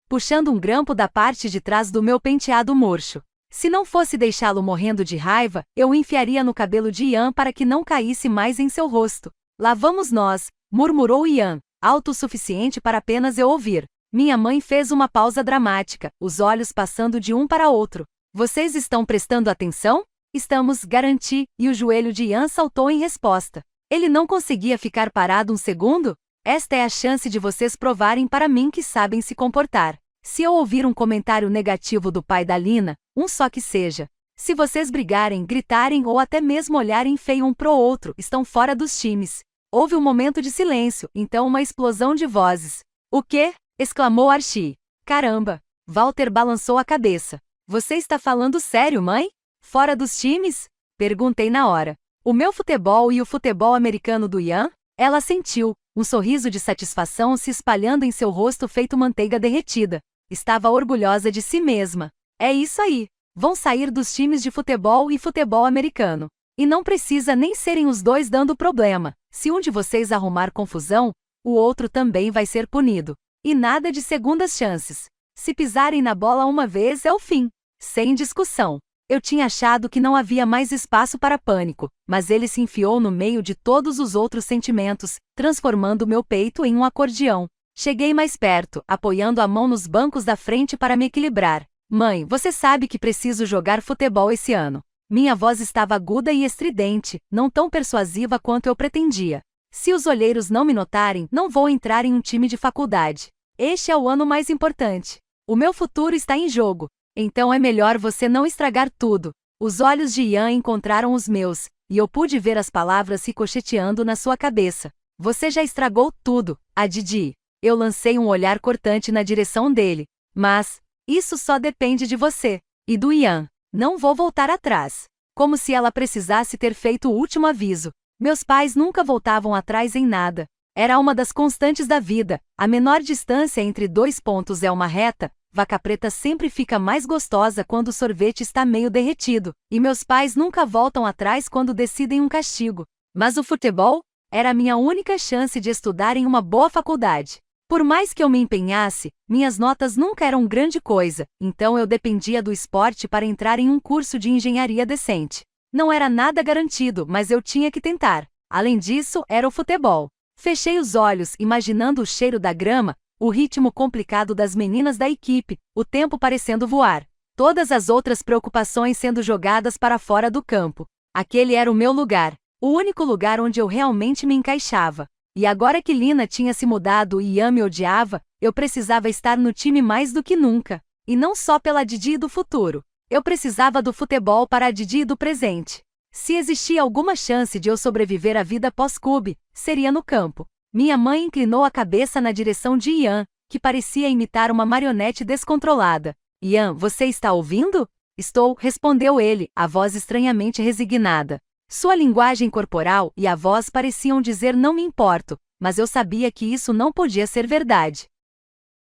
Puxando um grampo da parte de trás do meu penteado murcho. Se não fosse deixá-lo morrendo de raiva, eu o enfiaria no cabelo de Ian para que não caísse mais em seu rosto. Lá vamos nós, murmurou Ian, alto o suficiente para apenas eu ouvir. Minha mãe fez uma pausa dramática, os olhos passando de um para outro. Vocês estão prestando atenção? Estamos, garanti, e o joelho de Ian saltou em resposta. Ele não conseguia ficar parado um segundo? Esta é a chance de vocês provarem para mim que sabem se comportar. Se eu ouvir um comentário negativo do pai da Lina, um só que seja. Se vocês brigarem, gritarem ou até mesmo olharem feio um pro outro, estão fora dos times. Houve um momento de silêncio, então uma explosão de vozes. O quê? Exclamou Archie. Caramba! Walter balançou a cabeça. Você está falando sério, mãe? Fora dos times? Perguntei na hora. O meu futebol e o futebol americano do Ian? Ela sentiu, um sorriso de satisfação se espalhando em seu rosto feito manteiga derretida. Estava orgulhosa de si mesma. É isso aí. Vão sair dos times de futebol e futebol americano. E não precisa nem serem os dois dando problema. Se um de vocês arrumar confusão, o outro também vai ser punido. E nada de segundas chances. Se pisarem na bola uma vez é o fim. Sem discussão. Eu tinha achado que não havia mais espaço para pânico, mas ele se enfiou no meio de todos os outros sentimentos, transformando meu peito em um acordeão. Cheguei mais perto, apoiando a mão nos bancos da frente para me equilibrar. Mãe, você sabe que preciso jogar futebol esse ano. Minha voz estava aguda e estridente, não tão persuasiva quanto eu pretendia. Se os olheiros não me notarem, não vou entrar em um time de faculdade. Este é o ano mais importante. O meu futuro está em jogo. Então é melhor você não estragar tudo. Os olhos de Ian encontraram os meus, e eu pude ver as palavras ricocheteando na sua cabeça. Você já estragou tudo, a Didi. Eu lancei um olhar cortante na direção dele. Mas, isso só depende de você. E do Ian. Não vou voltar atrás. Como se ela precisasse ter feito o último aviso. Meus pais nunca voltavam atrás em nada. Era uma das constantes da vida. A menor distância entre 2 pontos é uma reta. Vaca preta sempre fica mais gostosa quando o sorvete está meio derretido. E meus pais nunca voltam atrás quando decidem um castigo. Mas o futebol? Era a minha única chance de estudar em uma boa faculdade. Por mais que eu me empenhasse, minhas notas nunca eram grande coisa, então eu dependia do esporte para entrar em um curso de engenharia decente. Não era nada garantido, mas eu tinha que tentar. Além disso, era o futebol. Fechei os olhos, imaginando o cheiro da grama, o ritmo complicado das meninas da equipe, o tempo parecendo voar. Todas as outras preocupações sendo jogadas para fora do campo. Aquele era o meu lugar. O único lugar onde eu realmente me encaixava. E agora que Lina tinha se mudado e Ian me odiava, eu precisava estar no time mais do que nunca. E não só pela Didi do futuro. Eu precisava do futebol para a Didi do presente. Se existia alguma chance de eu sobreviver à vida pós-clube, seria no campo. Minha mãe inclinou a cabeça na direção de Ian, que parecia imitar uma marionete descontrolada. Ian, você está ouvindo? Estou, respondeu ele, a voz estranhamente resignada. Sua linguagem corporal e a voz pareciam dizer não me importo, mas eu sabia que isso não podia ser verdade.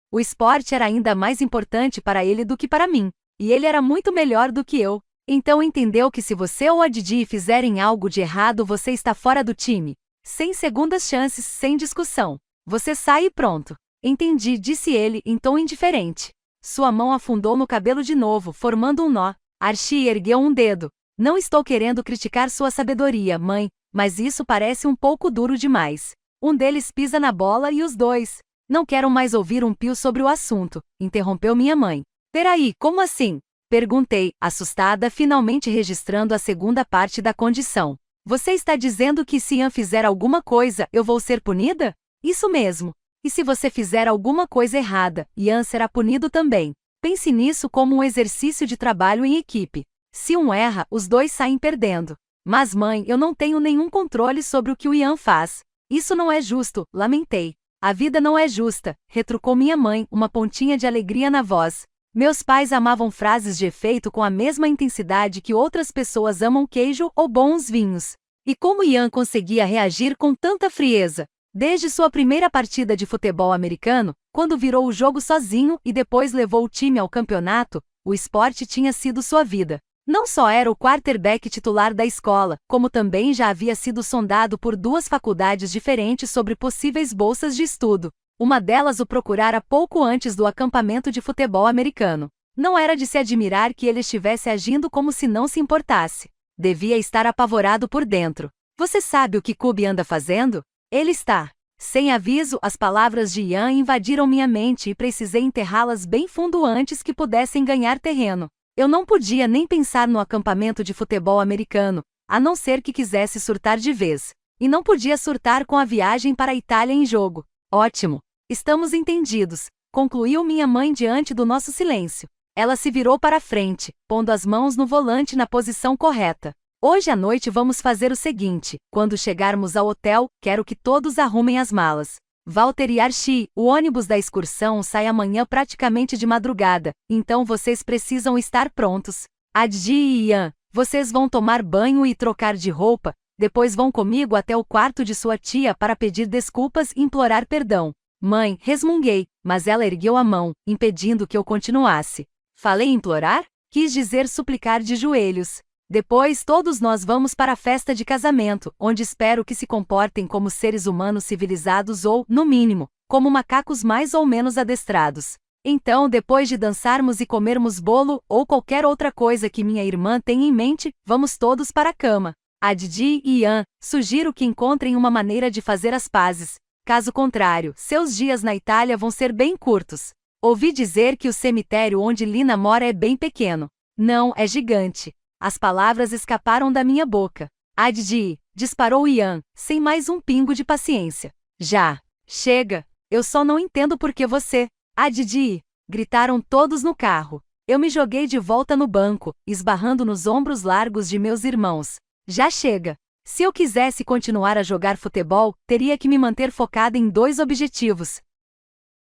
O esporte era ainda mais importante para ele do que para mim, e ele era muito melhor do que eu. Então entendeu que se você ou a Didi fizerem algo de errado você está fora do time. Sem segundas chances, sem discussão. Você sai e pronto. Entendi, disse ele em tom indiferente. Sua mão afundou no cabelo de novo, formando um nó. Archie ergueu um dedo. Não estou querendo criticar sua sabedoria, mãe, mas isso parece um pouco duro demais. Um deles pisa na bola e os dois. Não quero mais ouvir um pio sobre o assunto, interrompeu minha mãe. Peraí, como assim? Perguntei, assustada, finalmente registrando a segunda parte da condição. Você está dizendo que se Ian fizer alguma coisa, eu vou ser punida? Isso mesmo. E se você fizer alguma coisa errada, Ian será punido também. Pense nisso como um exercício de trabalho em equipe. Se um erra, os dois saem perdendo. Mas mãe, eu não tenho nenhum controle sobre o que o Ian faz. Isso não é justo, lamentei. A vida não é justa, retrucou minha mãe, uma pontinha de alegria na voz. Meus pais amavam frases de efeito com a mesma intensidade que outras pessoas amam queijo ou bons vinhos. E como Ian conseguia reagir com tanta frieza? Desde sua primeira partida de futebol americano, quando virou o jogo sozinho e depois levou o time ao campeonato, o esporte tinha sido sua vida. Não só era o quarterback titular da escola, como também já havia sido sondado por 2 faculdades diferentes sobre possíveis bolsas de estudo. Uma delas o procurara pouco antes do acampamento de futebol americano. Não era de se admirar que ele estivesse agindo como se não se importasse. Devia estar apavorado por dentro. Você sabe o que Cube anda fazendo? Ele está. Sem aviso, as palavras de Ian invadiram minha mente e precisei enterrá-las bem fundo antes que pudessem ganhar terreno. Eu não podia nem pensar no acampamento de futebol americano, a não ser que quisesse surtar de vez. E não podia surtar com a viagem para a Itália em jogo. Ótimo. Estamos entendidos, concluiu minha mãe diante do nosso silêncio. Ela se virou para a frente, pondo as mãos no volante na posição correta. Hoje à noite vamos fazer o seguinte, quando chegarmos ao hotel, quero que todos arrumem as malas. Walter e Archie, o ônibus da excursão sai amanhã praticamente de madrugada, então vocês precisam estar prontos. Adji e Ian, vocês vão tomar banho e trocar de roupa, depois vão comigo até o quarto de sua tia para pedir desculpas e implorar perdão. Mãe, resmunguei, mas ela ergueu a mão, impedindo que eu continuasse. Falei implorar? Quis dizer suplicar de joelhos. Depois todos nós vamos para a festa de casamento, onde espero que se comportem como seres humanos civilizados ou, no mínimo, como macacos mais ou menos adestrados. Então, depois de dançarmos e comermos bolo, ou qualquer outra coisa que minha irmã tenha em mente, vamos todos para a cama. A Didi e Ian, sugiro que encontrem uma maneira de fazer as pazes. Caso contrário, seus dias na Itália vão ser bem curtos. Ouvi dizer que o cemitério onde Lina mora é bem pequeno. Não, é gigante. As palavras escaparam da minha boca. Ah, Didi, disparou Ian, sem mais um pingo de paciência. Já. Chega. Eu só não entendo por que você... Ah, Didi. gritaram todos no carro. Eu me joguei de volta no banco, esbarrando nos ombros largos de meus irmãos. Já chega! Se eu quisesse continuar a jogar futebol, teria que me manter focada em 2 objetivos.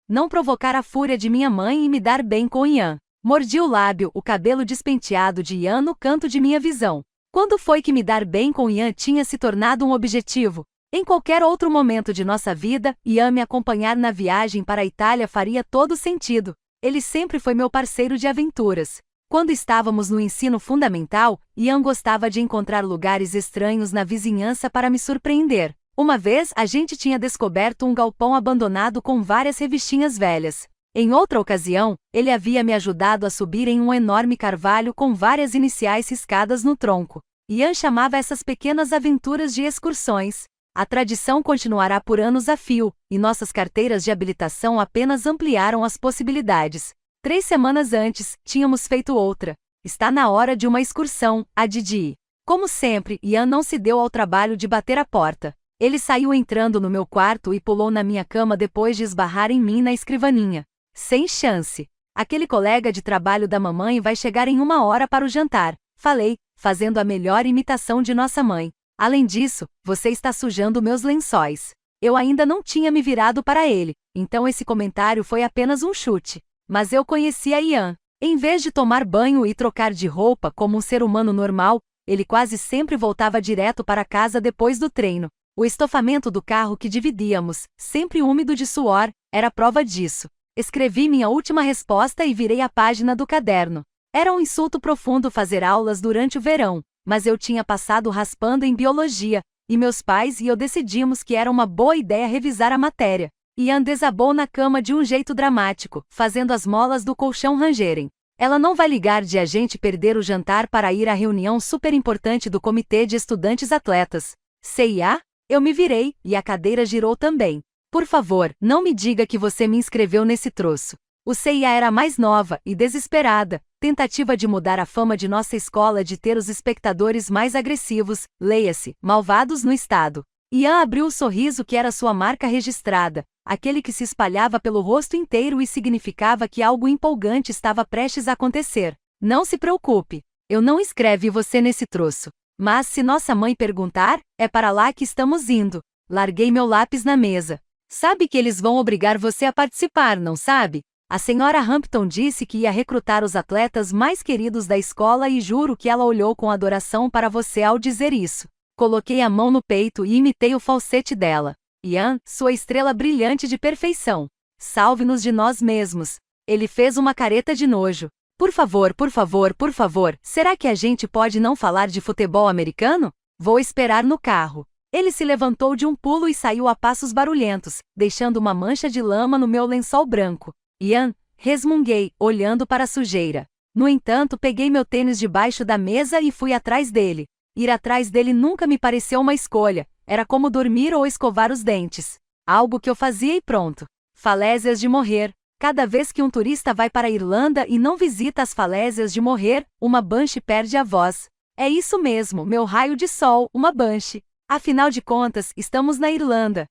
Não provocar a fúria de minha mãe e me dar bem com Ian. Mordi o lábio, o cabelo despenteado de Ian no canto de minha visão. Quando foi que me dar bem com Ian tinha se tornado um objetivo? Em qualquer outro momento de nossa vida, Ian me acompanhar na viagem para a Itália faria todo sentido. Ele sempre foi meu parceiro de aventuras. Quando estávamos no ensino fundamental, Ian gostava de encontrar lugares estranhos na vizinhança para me surpreender. Uma vez, a gente tinha descoberto um galpão abandonado com várias revistinhas velhas. Em outra ocasião, ele havia me ajudado a subir em um enorme carvalho com várias iniciais riscadas no tronco. Ian chamava essas pequenas aventuras de excursões. A tradição continuará por anos a fio, e nossas carteiras de habilitação apenas ampliaram as possibilidades. 3 semanas antes, tínhamos feito outra. Está na hora de uma excursão, a Didi. Como sempre, Ian não se deu ao trabalho de bater a porta. Ele saiu entrando no meu quarto e pulou na minha cama depois de esbarrar em mim na escrivaninha. Sem chance. Aquele colega de trabalho da mamãe vai chegar em 1 hora para o jantar, falei, fazendo a melhor imitação de nossa mãe. Além disso, você está sujando meus lençóis. Eu ainda não tinha me virado para ele, então esse comentário foi apenas um chute. Mas eu conhecia Ian. Em vez de tomar banho e trocar de roupa como um ser humano normal, ele quase sempre voltava direto para casa depois do treino. O estofamento do carro que dividíamos, sempre úmido de suor, era prova disso. Escrevi minha última resposta e virei a página do caderno. Era um insulto profundo fazer aulas durante o verão, mas eu tinha passado raspando em biologia, e meus pais e eu decidimos que era uma boa ideia revisar a matéria. Ian desabou na cama de um jeito dramático, fazendo as molas do colchão rangerem. Ela não vai ligar de a gente perder o jantar para ir à reunião super importante do Comitê de Estudantes Atletas. CIA? Eu me virei, e a cadeira girou também. Por favor, não me diga que você me inscreveu nesse troço. O CIA era mais nova e desesperada, tentativa de mudar a fama de nossa escola de ter os espectadores mais agressivos, leia-se, malvados no estado. Ian abriu o sorriso que era sua marca registrada, aquele que se espalhava pelo rosto inteiro e significava que algo empolgante estava prestes a acontecer. Não se preocupe, eu não escrevi você nesse troço. Mas se nossa mãe perguntar, é para lá que estamos indo. Larguei meu lápis na mesa. Sabe que eles vão obrigar você a participar, não sabe? A senhora Hampton disse que ia recrutar os atletas mais queridos da escola e juro que ela olhou com adoração para você ao dizer isso. Coloquei a mão no peito e imitei o falsete dela. Ian, sua estrela brilhante de perfeição. Salve-nos de nós mesmos. Ele fez uma careta de nojo. Por favor, por favor, por favor, será que a gente pode não falar de futebol americano? Vou esperar no carro. Ele se levantou de um pulo e saiu a passos barulhentos, deixando uma mancha de lama no meu lençol branco. Ian, resmunguei, olhando para a sujeira. No entanto, peguei meu tênis debaixo da mesa e fui atrás dele. Ir atrás dele nunca me pareceu uma escolha, era como dormir ou escovar os dentes. Algo que eu fazia e pronto. Falésias de morrer. Cada vez que um turista vai para a Irlanda e não visita as falésias de morrer, uma banshee perde a voz. É isso mesmo, meu raio de sol, uma banshee. Afinal de contas, estamos na Irlanda.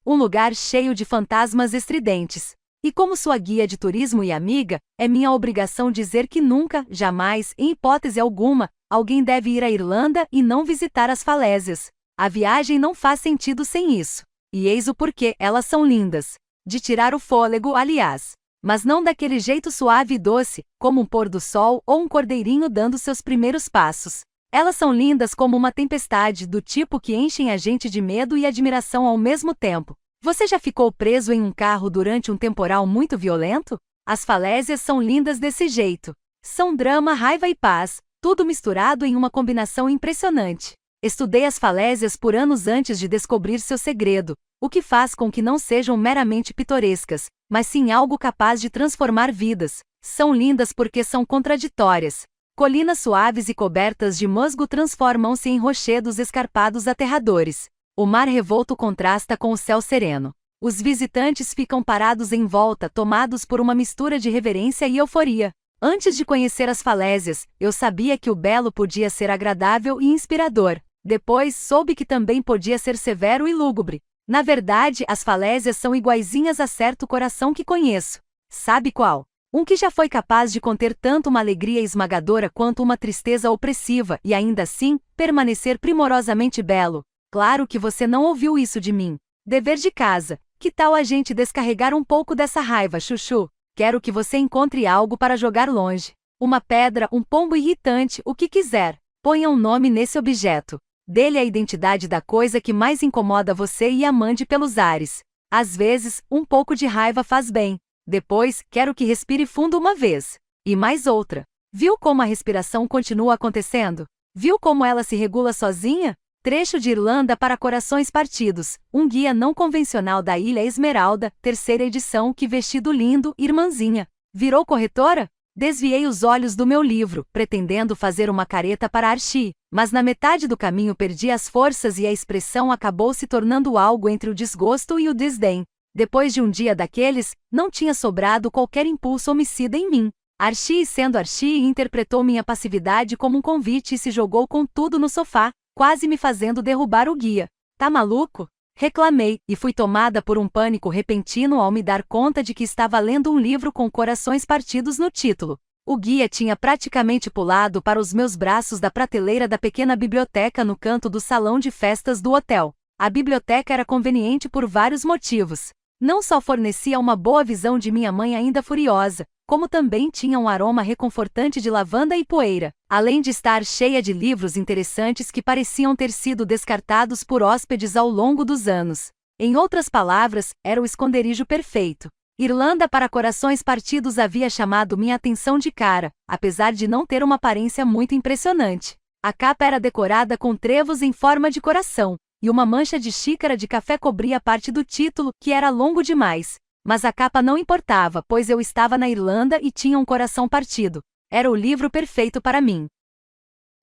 Um lugar cheio de fantasmas estridentes. E como sua guia de turismo e amiga, é minha obrigação dizer que nunca, jamais, em hipótese alguma, alguém deve ir à Irlanda e não visitar as falésias. A viagem não faz sentido sem isso. E eis o porquê, elas são lindas. De tirar o fôlego, aliás. Mas não daquele jeito suave e doce, como um pôr do sol ou um cordeirinho dando seus primeiros passos. Elas são lindas como uma tempestade, do tipo que enchem a gente de medo e admiração ao mesmo tempo. Você já ficou preso em um carro durante um temporal muito violento? As falésias são lindas desse jeito. São drama, raiva e paz, tudo misturado em uma combinação impressionante. Estudei as falésias por anos antes de descobrir seu segredo, o que faz com que não sejam meramente pitorescas, mas sim algo capaz de transformar vidas. São lindas porque são contraditórias. Colinas suaves e cobertas de musgo transformam-se em rochedos escarpados aterradores. O mar revolto contrasta com o céu sereno. Os visitantes ficam parados em volta, tomados por uma mistura de reverência e euforia. Antes de conhecer as falésias, eu sabia que o belo podia ser agradável e inspirador. Depois, soube que também podia ser severo e lúgubre. Na verdade, as falésias são iguaizinhas a certo coração que conheço. Sabe qual? Um que já foi capaz de conter tanto uma alegria esmagadora quanto uma tristeza opressiva e ainda assim, permanecer primorosamente belo. Claro que você não ouviu isso de mim. Dever de casa. Que tal a gente descarregar um pouco dessa raiva, Chuchu? Quero que você encontre algo para jogar longe. Uma pedra, um pombo irritante, o que quiser. Ponha um nome nesse objeto. Dê-lhe a identidade da coisa que mais incomoda você e a mande pelos ares. Às vezes, um pouco de raiva faz bem. Depois, quero que respire fundo uma vez. E mais outra. Viu como a respiração continua acontecendo? Viu como ela se regula sozinha? Trecho de Irlanda para Corações Partidos, um guia não convencional da Ilha Esmeralda, terceira edição. Que vestido lindo, irmãzinha. Virou corretora? Desviei os olhos do meu livro, pretendendo fazer uma careta para Archie, mas na metade do caminho perdi as forças e a expressão acabou se tornando algo entre o desgosto e o desdém. Depois de um dia daqueles, não tinha sobrado qualquer impulso homicida em mim. Archie, sendo Archie, interpretou minha passividade como um convite e se jogou com tudo no sofá, quase me fazendo derrubar o guia. Tá maluco? Reclamei, e fui tomada por um pânico repentino ao me dar conta de que estava lendo um livro com corações partidos no título. O guia tinha praticamente pulado para os meus braços da prateleira da pequena biblioteca no canto do salão de festas do hotel. A biblioteca era conveniente por vários motivos. Não só fornecia uma boa visão de minha mãe ainda furiosa, como também tinha um aroma reconfortante de lavanda e poeira, além de estar cheia de livros interessantes que pareciam ter sido descartados por hóspedes ao longo dos anos. Em outras palavras, era o esconderijo perfeito. Irlanda para Corações Partidos havia chamado minha atenção de cara, apesar de não ter uma aparência muito impressionante. A capa era decorada com trevos em forma de coração, e uma mancha de xícara de café cobria parte do título, que era longo demais. Mas a capa não importava, pois eu estava na Irlanda e tinha um coração partido. Era o livro perfeito para mim.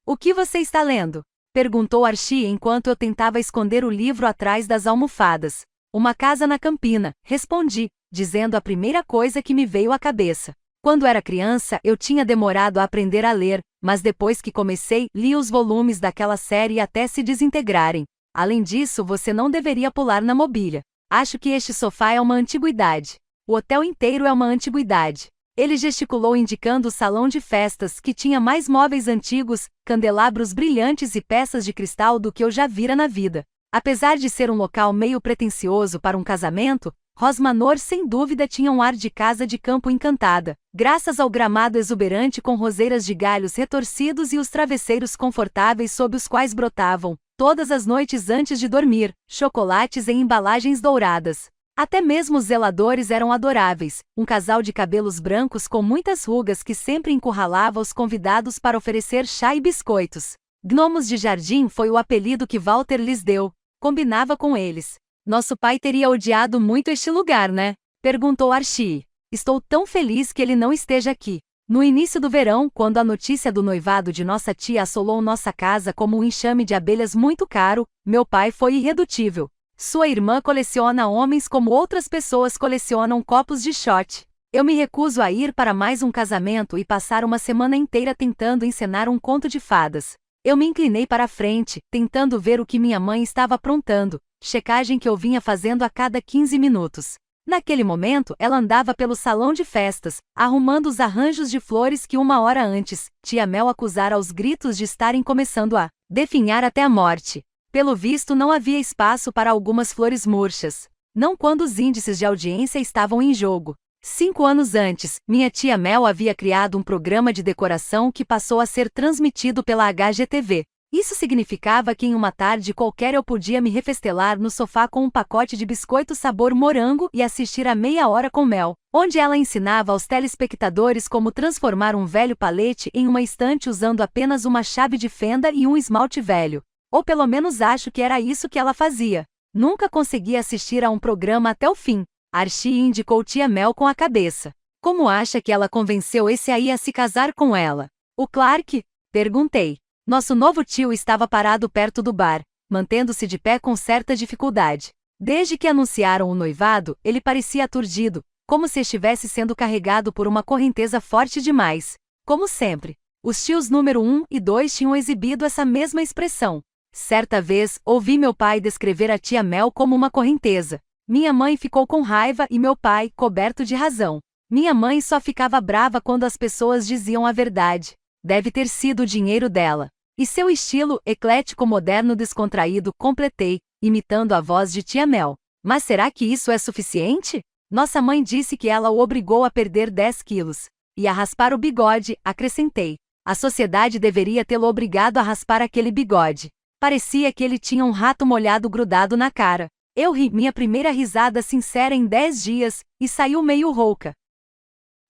O que você está lendo? Perguntou Archie enquanto eu tentava esconder o livro atrás das almofadas. Uma Casa na Campina, respondi, dizendo a primeira coisa que me veio à cabeça. Quando era criança, eu tinha demorado a aprender a ler, mas depois que comecei, li os volumes daquela série até se desintegrarem. Além disso, você não deveria pular na mobília. Acho que este sofá é uma antiguidade. O hotel inteiro é uma antiguidade. Ele gesticulou indicando o salão de festas, que tinha mais móveis antigos, candelabros brilhantes e peças de cristal do que eu já vira na vida. Apesar de ser um local meio pretensioso para um casamento, Rosmanor sem dúvida tinha um ar de casa de campo encantada, graças ao gramado exuberante com roseiras de galhos retorcidos e os travesseiros confortáveis sob os quais brotavam, todas as noites antes de dormir, chocolates em embalagens douradas. Até mesmo os zeladores eram adoráveis, um casal de cabelos brancos com muitas rugas que sempre encurralava os convidados para oferecer chá e biscoitos. Gnomos de jardim foi o apelido que Walter lhes deu, combinava com eles. Nosso pai teria odiado muito este lugar, né? Perguntou Archie. Estou tão feliz que ele não esteja aqui. No início do verão, quando a notícia do noivado de nossa tia assolou nossa casa como um enxame de abelhas muito caro, meu pai foi irredutível. Sua irmã coleciona homens como outras pessoas colecionam copos de shot. Eu me recuso a ir para mais um casamento e passar uma semana inteira tentando encenar um conto de fadas. Eu me inclinei para a frente, tentando ver o que minha mãe estava aprontando, checagem que eu vinha fazendo a cada 15 minutos. Naquele momento, ela andava pelo salão de festas, arrumando os arranjos de flores que uma hora antes, tia Mel acusara aos gritos de estarem começando a definhar até a morte. Pelo visto não havia espaço para algumas flores murchas. Não quando os índices de audiência estavam em jogo. 5 anos antes, minha tia Mel havia criado um programa de decoração que passou a ser transmitido pela HGTV. Isso significava que em uma tarde qualquer eu podia me refestelar no sofá com um pacote de biscoito sabor morango e assistir a meia hora com Mel, onde ela ensinava aos telespectadores como transformar um velho palete em uma estante usando apenas uma chave de fenda e um esmalte velho. Ou pelo menos acho que era isso que ela fazia. Nunca consegui assistir a um programa até o fim. Archie indicou tia Mel com a cabeça. Como acha que ela convenceu esse aí a se casar com ela? O Clark? Perguntei. Nosso novo tio estava parado perto do bar, mantendo-se de pé com certa dificuldade. Desde que anunciaram o noivado, ele parecia aturdido, como se estivesse sendo carregado por uma correnteza forte demais. Como sempre, os tios número 1 e 2 tinham exibido essa mesma expressão. Certa vez, ouvi meu pai descrever a tia Mel como uma correnteza. Minha mãe ficou com raiva e meu pai, coberto de razão. Minha mãe só ficava brava quando as pessoas diziam a verdade. Deve ter sido o dinheiro dela. E seu estilo eclético moderno descontraído, completei, imitando a voz de tia Mel. Mas será que isso é suficiente? Nossa mãe disse que ela o obrigou a perder 10 quilos. E a raspar o bigode, acrescentei. A sociedade deveria tê-lo obrigado a raspar aquele bigode. Parecia que ele tinha um rato molhado grudado na cara. Eu ri, minha primeira risada sincera em 10 dias, e saiu meio rouca.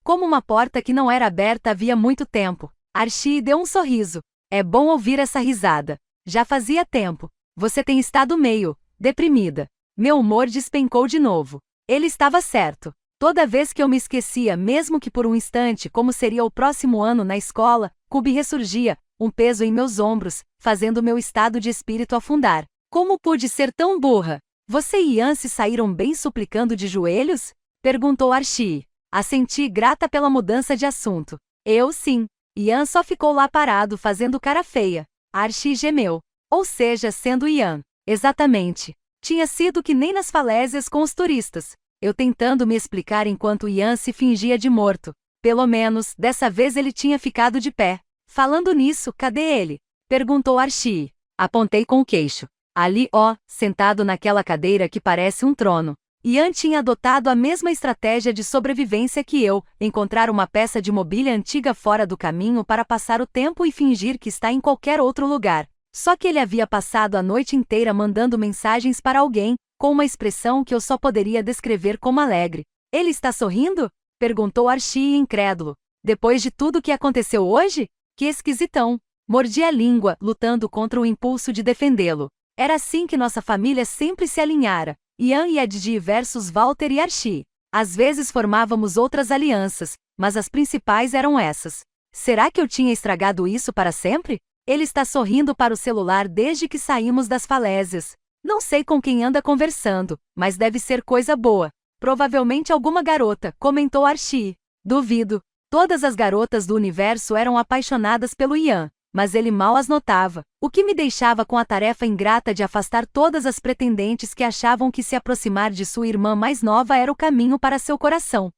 Como uma porta que não era aberta havia muito tempo. Archie deu um sorriso. É bom ouvir essa risada. Já fazia tempo. Você tem estado meio deprimida. Meu humor despencou de novo. Ele estava certo. Toda vez que eu me esquecia, mesmo que por um instante, como seria o próximo ano na escola, Cube ressurgia, um peso em meus ombros, fazendo meu estado de espírito afundar. Como pude ser tão burra? Você e Ian se saíram bem suplicando de joelhos? Perguntou Archie. Assenti, grata pela mudança de assunto. Eu sim. Ian só ficou lá parado fazendo cara feia. Archie gemeu. Ou seja, sendo Ian. Exatamente. Tinha sido que nem nas falésias com os turistas. Eu tentando me explicar enquanto Ian se fingia de morto. Pelo menos, dessa vez ele tinha ficado de pé. Falando nisso, cadê ele? Perguntou Archie. Apontei com o queixo. Ali, ó, sentado naquela cadeira que parece um trono. Ian tinha adotado a mesma estratégia de sobrevivência que eu, encontrar uma peça de mobília antiga fora do caminho para passar o tempo e fingir que está em qualquer outro lugar. Só que ele havia passado a noite inteira mandando mensagens para alguém, com uma expressão que eu só poderia descrever como alegre. Ele está sorrindo? Perguntou Archie incrédulo. Depois de tudo que aconteceu hoje? Que esquisitão. Mordi a língua, lutando contra o impulso de defendê-lo. Era assim que nossa família sempre se alinhara. Ian e Ed versus Walter e Archie. Às vezes formávamos outras alianças, mas as principais eram essas. Será que eu tinha estragado isso para sempre? Ele está sorrindo para o celular desde que saímos das falésias. Não sei com quem anda conversando, mas deve ser coisa boa. Provavelmente alguma garota, comentou Archie. Duvido. Todas as garotas do universo eram apaixonadas pelo Ian, mas ele mal as notava, o que me deixava com a tarefa ingrata de afastar todas as pretendentes que achavam que se aproximar de sua irmã mais nova era o caminho para seu coração.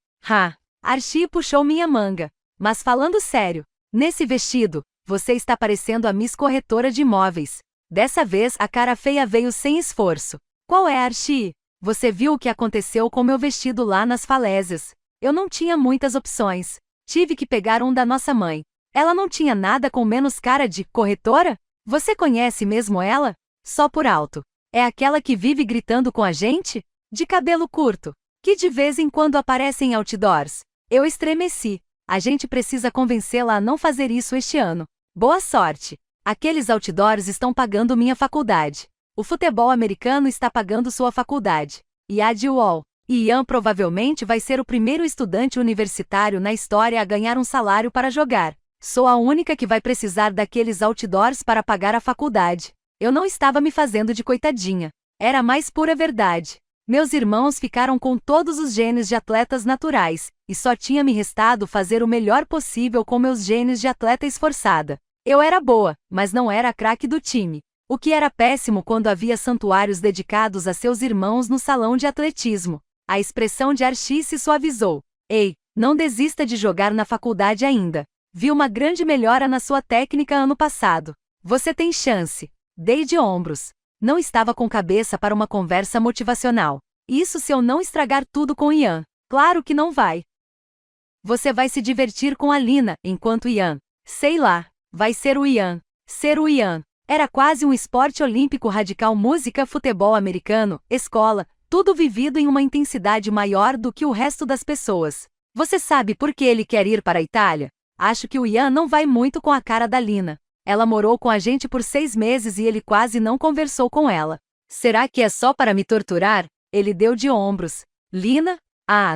Archie puxou minha manga. Mas falando sério, nesse vestido, você está parecendo a Miss Corretora de Imóveis. Dessa vez a cara feia veio sem esforço. Qual é, Archie? Você viu o que aconteceu com meu vestido lá nas falésias. Eu não tinha muitas opções. Tive que pegar um da nossa mãe. Ela não tinha nada com menos cara de corretora? Você conhece mesmo ela? Só por alto. É aquela que vive gritando com a gente? De cabelo curto. Que de vez em quando aparece em outdoors. Eu estremeci. A gente precisa convencê-la a não fazer isso este ano. Boa sorte. Aqueles outdoors estão pagando minha faculdade. O futebol americano está pagando sua faculdade. E a de UOL. E Ian provavelmente vai ser o primeiro estudante universitário na história a ganhar um salário para jogar. Sou a única que vai precisar daqueles outdoors para pagar a faculdade. Eu não estava me fazendo de coitadinha. Era a mais pura verdade. Meus irmãos ficaram com todos os genes de atletas naturais, e só tinha me restado fazer o melhor possível com meus genes de atleta esforçada. Eu era boa, mas não era a craque do time. O que era péssimo quando havia santuários dedicados a seus irmãos no salão de atletismo. A expressão de Archie se suavizou. Ei, não desista de jogar na faculdade ainda. Vi uma grande melhora na sua técnica ano passado. Você tem chance. Dei de ombros. Não estava com cabeça para uma conversa motivacional. Isso se eu não estragar tudo com Ian. Claro que não vai. Você vai se divertir com a Lina, enquanto Ian. Sei lá. Vai ser o Ian. Ser o Ian. Era quase um esporte olímpico radical, música, futebol americano, escola, tudo vivido em uma intensidade maior do que o resto das pessoas. Você sabe por que ele quer ir para a Itália? Acho que o Ian não vai muito com a cara da Lina. Ela morou com a gente por 6 meses e ele quase não conversou com ela. Será que é só para me torturar? Ele deu de ombros. Lina?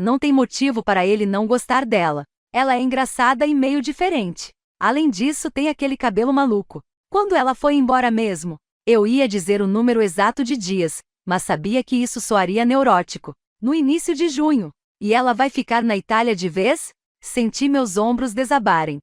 Não tem motivo para ele não gostar dela. Ela é engraçada e meio diferente. Além disso, tem aquele cabelo maluco. Quando ela foi embora mesmo? Eu ia dizer o número exato de dias, mas sabia que isso soaria neurótico. No início de junho. E ela vai ficar na Itália de vez? Senti meus ombros desabarem.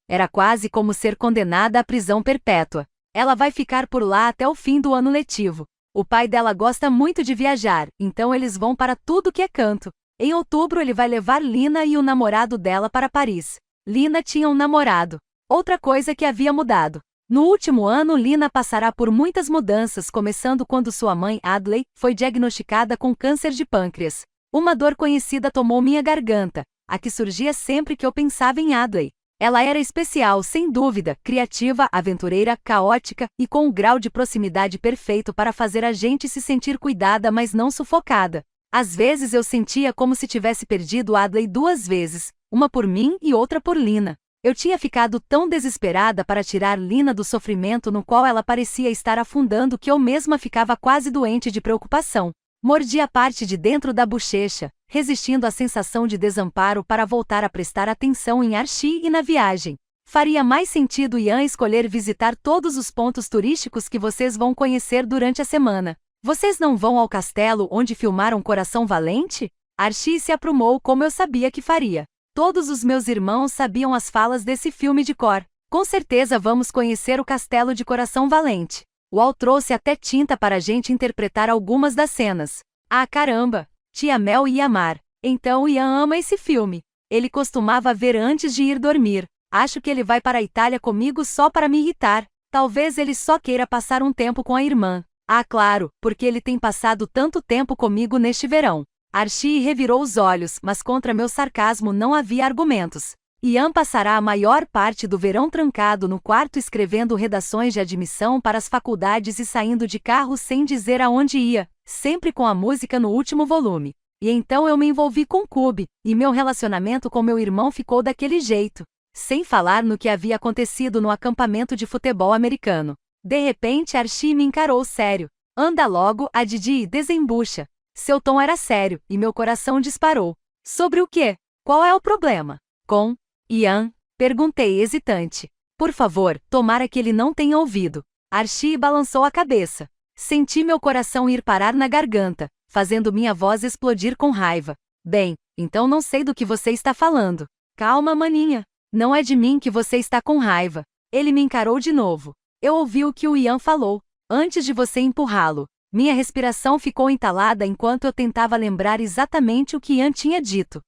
Era quase como ser condenada à prisão perpétua. Ela vai ficar por lá até o fim do ano letivo. O pai dela gosta muito de viajar, então eles vão para tudo que é canto. Em outubro ele vai levar Lina e o namorado dela para Paris. Lina tinha um namorado. Outra coisa que havia mudado. No último ano Lina passará por muitas mudanças, começando quando sua mãe, Adley, foi diagnosticada com câncer de pâncreas. Uma dor conhecida tomou minha garganta, a que surgia sempre que eu pensava em Adley. Ela era especial, sem dúvida, criativa, aventureira, caótica e com um grau de proximidade perfeito para fazer a gente se sentir cuidada, mas não sufocada. Às vezes eu sentia como se tivesse perdido Adley 2 vezes, uma por mim e outra por Lina. Eu tinha ficado tão desesperada para tirar Lina do sofrimento no qual ela parecia estar afundando que eu mesma ficava quase doente de preocupação. Mordi a parte de dentro da bochecha, resistindo à sensação de desamparo para voltar a prestar atenção em Archie e na viagem. Faria mais sentido Ian escolher visitar todos os pontos turísticos que vocês vão conhecer durante a semana. Vocês não vão ao castelo onde filmaram Coração Valente? Archie se aprumou como eu sabia que faria. Todos os meus irmãos sabiam as falas desse filme de cor. Com certeza vamos conhecer o castelo de Coração Valente. Wal trouxe até tinta para a gente interpretar algumas das cenas. Ah, caramba! Tia Mel ia amar. Então Ian ama esse filme. Ele costumava ver antes de ir dormir. Acho que ele vai para a Itália comigo só para me irritar. Talvez ele só queira passar um tempo com a irmã. Ah, claro, porque ele tem passado tanto tempo comigo neste verão. Archie revirou os olhos, mas contra meu sarcasmo não havia argumentos. Ian passará a maior parte do verão trancado no quarto escrevendo redações de admissão para as faculdades e saindo de carro sem dizer aonde ia, sempre com a música no último volume. E então eu me envolvi com Cube, e meu relacionamento com meu irmão ficou daquele jeito. Sem falar no que havia acontecido no acampamento de futebol americano. De repente Archie me encarou sério. Anda logo, a Didi, desembucha. Seu tom era sério, e meu coração disparou. Sobre o quê? Qual é o problema? Com Ian? Perguntei hesitante. Por favor, tomara que ele não tenha ouvido. Archie balançou a cabeça. Senti meu coração ir parar na garganta, fazendo minha voz explodir com raiva. Bem, então não sei do que você está falando. Calma, maninha. Não é de mim que você está com raiva. Ele me encarou de novo. Eu ouvi o que o Ian falou. Antes de você empurrá-lo. Minha respiração ficou entalada enquanto eu tentava lembrar exatamente o que Ian tinha dito.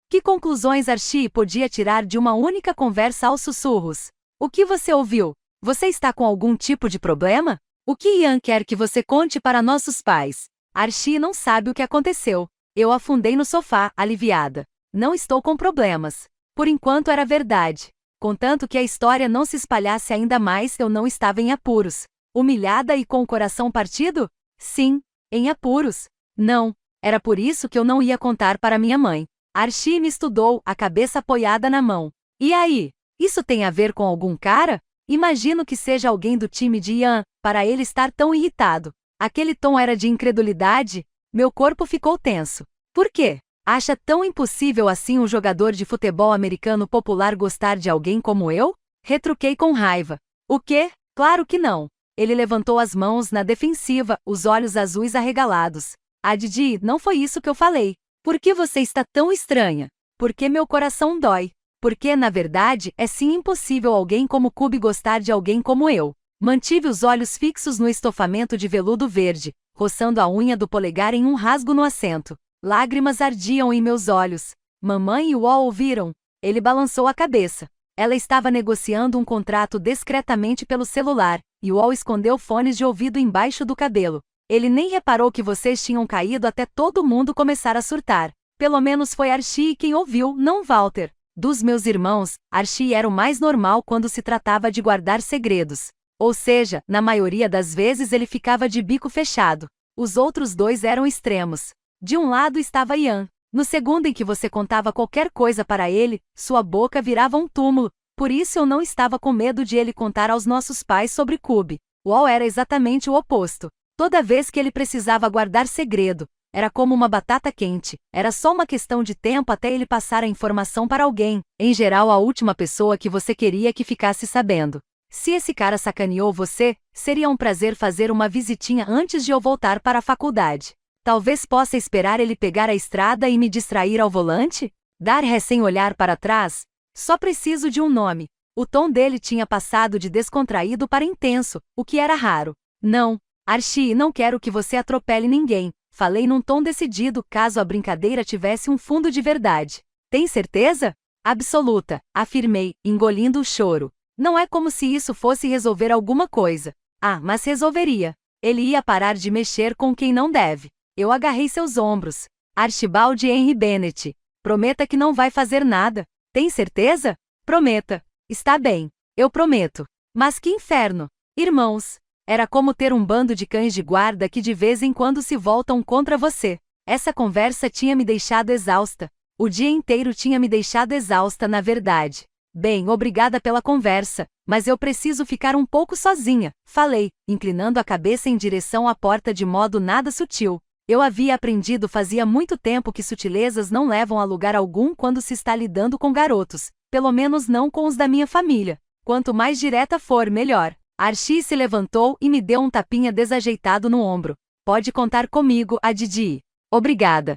Que conclusões Archie podia tirar de uma única conversa aos sussurros? O que você ouviu? Você está com algum tipo de problema? O que Ian quer que você conte para nossos pais? Archie não sabe o que aconteceu. Eu afundei no sofá, aliviada. Não estou com problemas. Por enquanto era verdade. Contanto que a história não se espalhasse ainda mais, eu não estava em apuros. Humilhada e com o coração partido? Sim, em apuros. Não, era por isso que eu não ia contar para minha mãe. Archie me estudou, a cabeça apoiada na mão. E aí? Isso tem a ver com algum cara? Imagino que seja alguém do time de Ian, para ele estar tão irritado. Aquele tom era de incredulidade? Meu corpo ficou tenso. Por quê? Acha tão impossível assim um jogador de futebol americano popular gostar de alguém como eu? Retruquei com raiva. O quê? Claro que não. Ele levantou as mãos na defensiva, os olhos azuis arregalados. Ah, Didi, não foi isso que eu falei. Por que você está tão estranha? Porque meu coração dói. Porque, na verdade, é sim impossível alguém como Cube gostar de alguém como eu. Mantive os olhos fixos no estofamento de veludo verde, roçando a unha do polegar em um rasgo no assento. Lágrimas ardiam em meus olhos. Mamãe e Wal ouviram. Ele balançou a cabeça. Ela estava negociando um contrato discretamente pelo celular, e Wal escondeu fones de ouvido embaixo do cabelo. Ele nem reparou que vocês tinham caído até todo mundo começar a surtar. Pelo menos foi Archie quem ouviu, não Walter. Dos meus irmãos, Archie era o mais normal quando se tratava de guardar segredos. Ou seja, na maioria das vezes ele ficava de bico fechado. Os outros dois eram extremos. De um lado estava Ian. No segundo em que você contava qualquer coisa para ele, sua boca virava um túmulo. Por isso eu não estava com medo de ele contar aos nossos pais sobre Cube. Wal era exatamente o oposto. Toda vez que ele precisava guardar segredo, era como uma batata quente. Era só uma questão de tempo até ele passar a informação para alguém, em geral a última pessoa que você queria que ficasse sabendo. Se esse cara sacaneou você, seria um prazer fazer uma visitinha antes de eu voltar para a faculdade. Talvez possa esperar ele pegar a estrada e me distrair ao volante? Dar ré sem olhar para trás? Só preciso de um nome. O tom dele tinha passado de descontraído para intenso, o que era raro. Não, Archie, não quero que você atropele ninguém. Falei num tom decidido, caso a brincadeira tivesse um fundo de verdade. Tem certeza? Absoluta, afirmei, engolindo o choro. Não é como se isso fosse resolver alguma coisa. Ah, mas resolveria. Ele ia parar de mexer com quem não deve. Eu agarrei seus ombros. Archibald Henry Bennett. Prometa que não vai fazer nada. Tem certeza? Prometa. Está bem. Eu prometo. Mas que inferno! Irmãos! Era como ter um bando de cães de guarda que de vez em quando se voltam contra você. Essa conversa tinha me deixado exausta. O dia inteiro tinha me deixado exausta, na verdade. Bem, obrigada pela conversa, mas eu preciso ficar um pouco sozinha, falei, inclinando a cabeça em direção à porta de modo nada sutil. Eu havia aprendido fazia muito tempo que sutilezas não levam a lugar algum quando se está lidando com garotos, pelo menos não com os da minha família. Quanto mais direta for, melhor. Archie se levantou e me deu um tapinha desajeitado no ombro. Pode contar comigo, a Didi. Obrigada.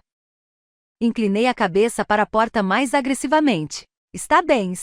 Inclinei a cabeça para a porta mais agressivamente. Está bem,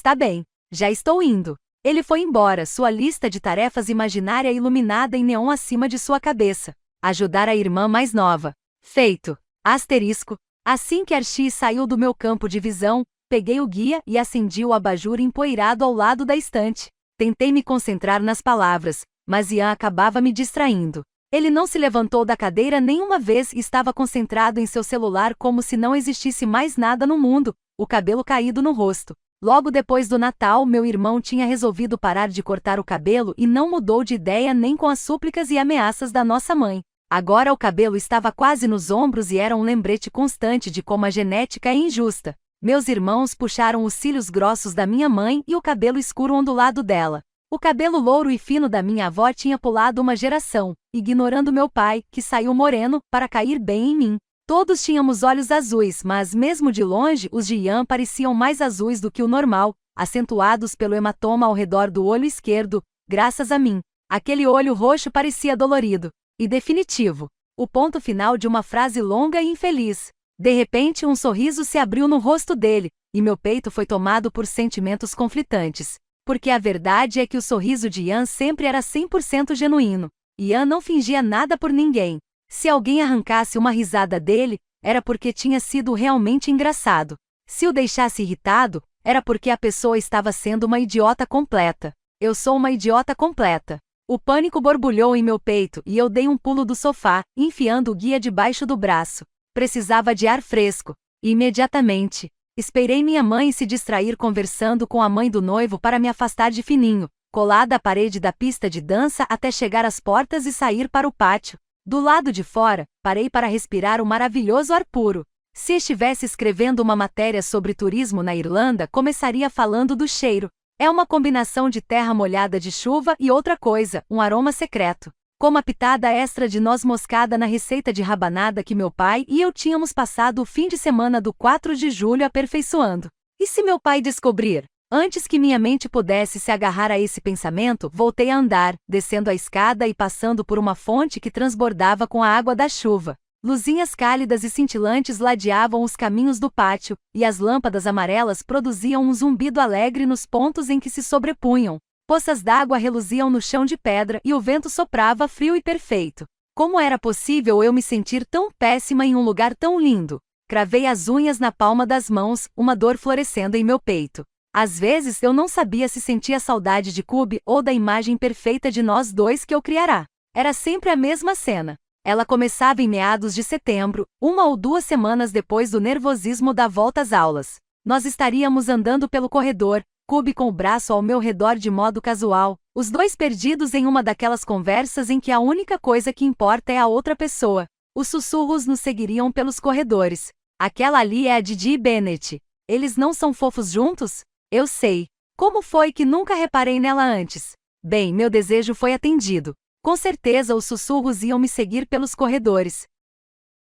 já estou indo. Ele foi embora, sua lista de tarefas imaginária iluminada em neon acima de sua cabeça. Ajudar a irmã mais nova. Feito. Asterisco. Assim que Archie saiu do meu campo de visão, peguei o guia e acendi o abajur empoeirado ao lado da estante. Tentei me concentrar nas palavras, mas Ian acabava me distraindo. Ele não se levantou da cadeira nenhuma vez e estava concentrado em seu celular como se não existisse mais nada no mundo, o cabelo caído no rosto. Logo depois do Natal, meu irmão tinha resolvido parar de cortar o cabelo e não mudou de ideia nem com as súplicas e ameaças da nossa mãe. Agora o cabelo estava quase nos ombros e era um lembrete constante de como a genética é injusta. Meus irmãos puxaram os cílios grossos da minha mãe e o cabelo escuro ondulado dela. O cabelo louro e fino da minha avó tinha pulado uma geração, ignorando meu pai, que saiu moreno, para cair bem em mim. Todos tínhamos olhos azuis, mas mesmo de longe os de Ian pareciam mais azuis do que o normal, acentuados pelo hematoma ao redor do olho esquerdo, graças a mim. Aquele olho roxo parecia dolorido. E definitivo. O ponto final de uma frase longa e infeliz. De repente um sorriso se abriu no rosto dele, e meu peito foi tomado por sentimentos conflitantes. Porque a verdade é que o sorriso de Ian sempre era 100% genuíno. Ian não fingia nada por ninguém. Se alguém arrancasse uma risada dele, era porque tinha sido realmente engraçado. Se o deixasse irritado, era porque a pessoa estava sendo uma idiota completa. Eu sou uma idiota completa. O pânico borbulhou em meu peito e eu dei um pulo do sofá, enfiando o guia debaixo do braço. Precisava de ar fresco. E imediatamente, esperei minha mãe se distrair conversando com a mãe do noivo para me afastar de fininho, colada à parede da pista de dança até chegar às portas e sair para o pátio. Do lado de fora, parei para respirar o maravilhoso ar puro. Se estivesse escrevendo uma matéria sobre turismo na Irlanda, começaria falando do cheiro. É uma combinação de terra molhada de chuva e outra coisa, um aroma secreto. Como a pitada extra de noz moscada na receita de rabanada que meu pai e eu tínhamos passado o fim de semana do 4 de julho aperfeiçoando. E se meu pai descobrir? Antes que minha mente pudesse se agarrar a esse pensamento, voltei a andar, descendo a escada e passando por uma fonte que transbordava com a água da chuva. Luzinhas cálidas e cintilantes ladeavam os caminhos do pátio, e as lâmpadas amarelas produziam um zumbido alegre nos pontos em que se sobrepunham. Poças d'água reluziam no chão de pedra e o vento soprava frio e perfeito. Como era possível eu me sentir tão péssima em um lugar tão lindo? Cravei as unhas na palma das mãos, uma dor florescendo em meu peito. Às vezes eu não sabia se sentia saudade de Cube ou da imagem perfeita de nós dois que eu criara. Era sempre a mesma cena. Ela começava em meados de setembro, 1 ou 2 semanas depois do nervosismo da volta às aulas. Nós estaríamos andando pelo corredor, Cube com o braço ao meu redor de modo casual, os dois perdidos em uma daquelas conversas em que a única coisa que importa é a outra pessoa. Os sussurros nos seguiriam pelos corredores. Aquela ali é a Didi Bennett. Eles não são fofos juntos? Eu sei. Como foi que nunca reparei nela antes? Bem, meu desejo foi atendido. Com certeza os sussurros iam me seguir pelos corredores.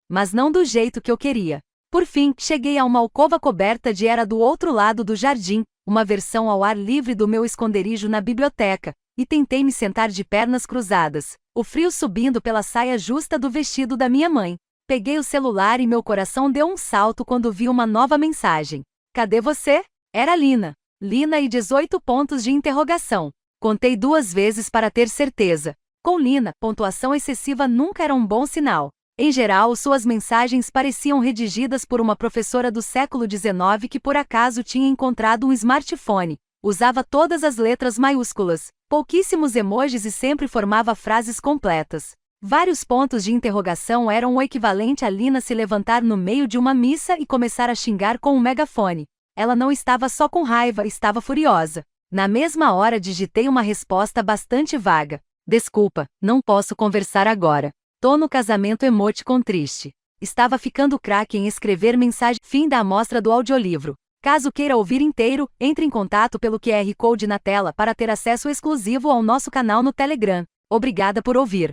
Mas não do jeito que eu queria. Por fim, cheguei a uma alcova coberta de era do outro lado do jardim, uma versão ao ar livre do meu esconderijo na biblioteca, e tentei me sentar de pernas cruzadas, o frio subindo pela saia justa do vestido da minha mãe. Peguei o celular e meu coração deu um salto quando vi uma nova mensagem. Cadê você? Era Lina. Lina e 18 pontos de interrogação. Contei 2 vezes para ter certeza. Com Lina, pontuação excessiva nunca era um bom sinal. Em geral, suas mensagens pareciam redigidas por uma professora do século XIX que por acaso tinha encontrado um smartphone. Usava todas as letras maiúsculas, pouquíssimos emojis e sempre formava frases completas. Vários pontos de interrogação eram o equivalente a Lina se levantar no meio de uma missa e começar a xingar com um megafone. Ela não estava só com raiva, estava furiosa. Na mesma hora digitei uma resposta bastante vaga. Desculpa, não posso conversar agora. Tô no casamento emoticon triste. Estava ficando craque em escrever mensagem. Fim da amostra do audiolivro. Caso queira ouvir inteiro, entre em contato pelo QR Code na tela para ter acesso exclusivo ao nosso canal no Telegram. Obrigada por ouvir.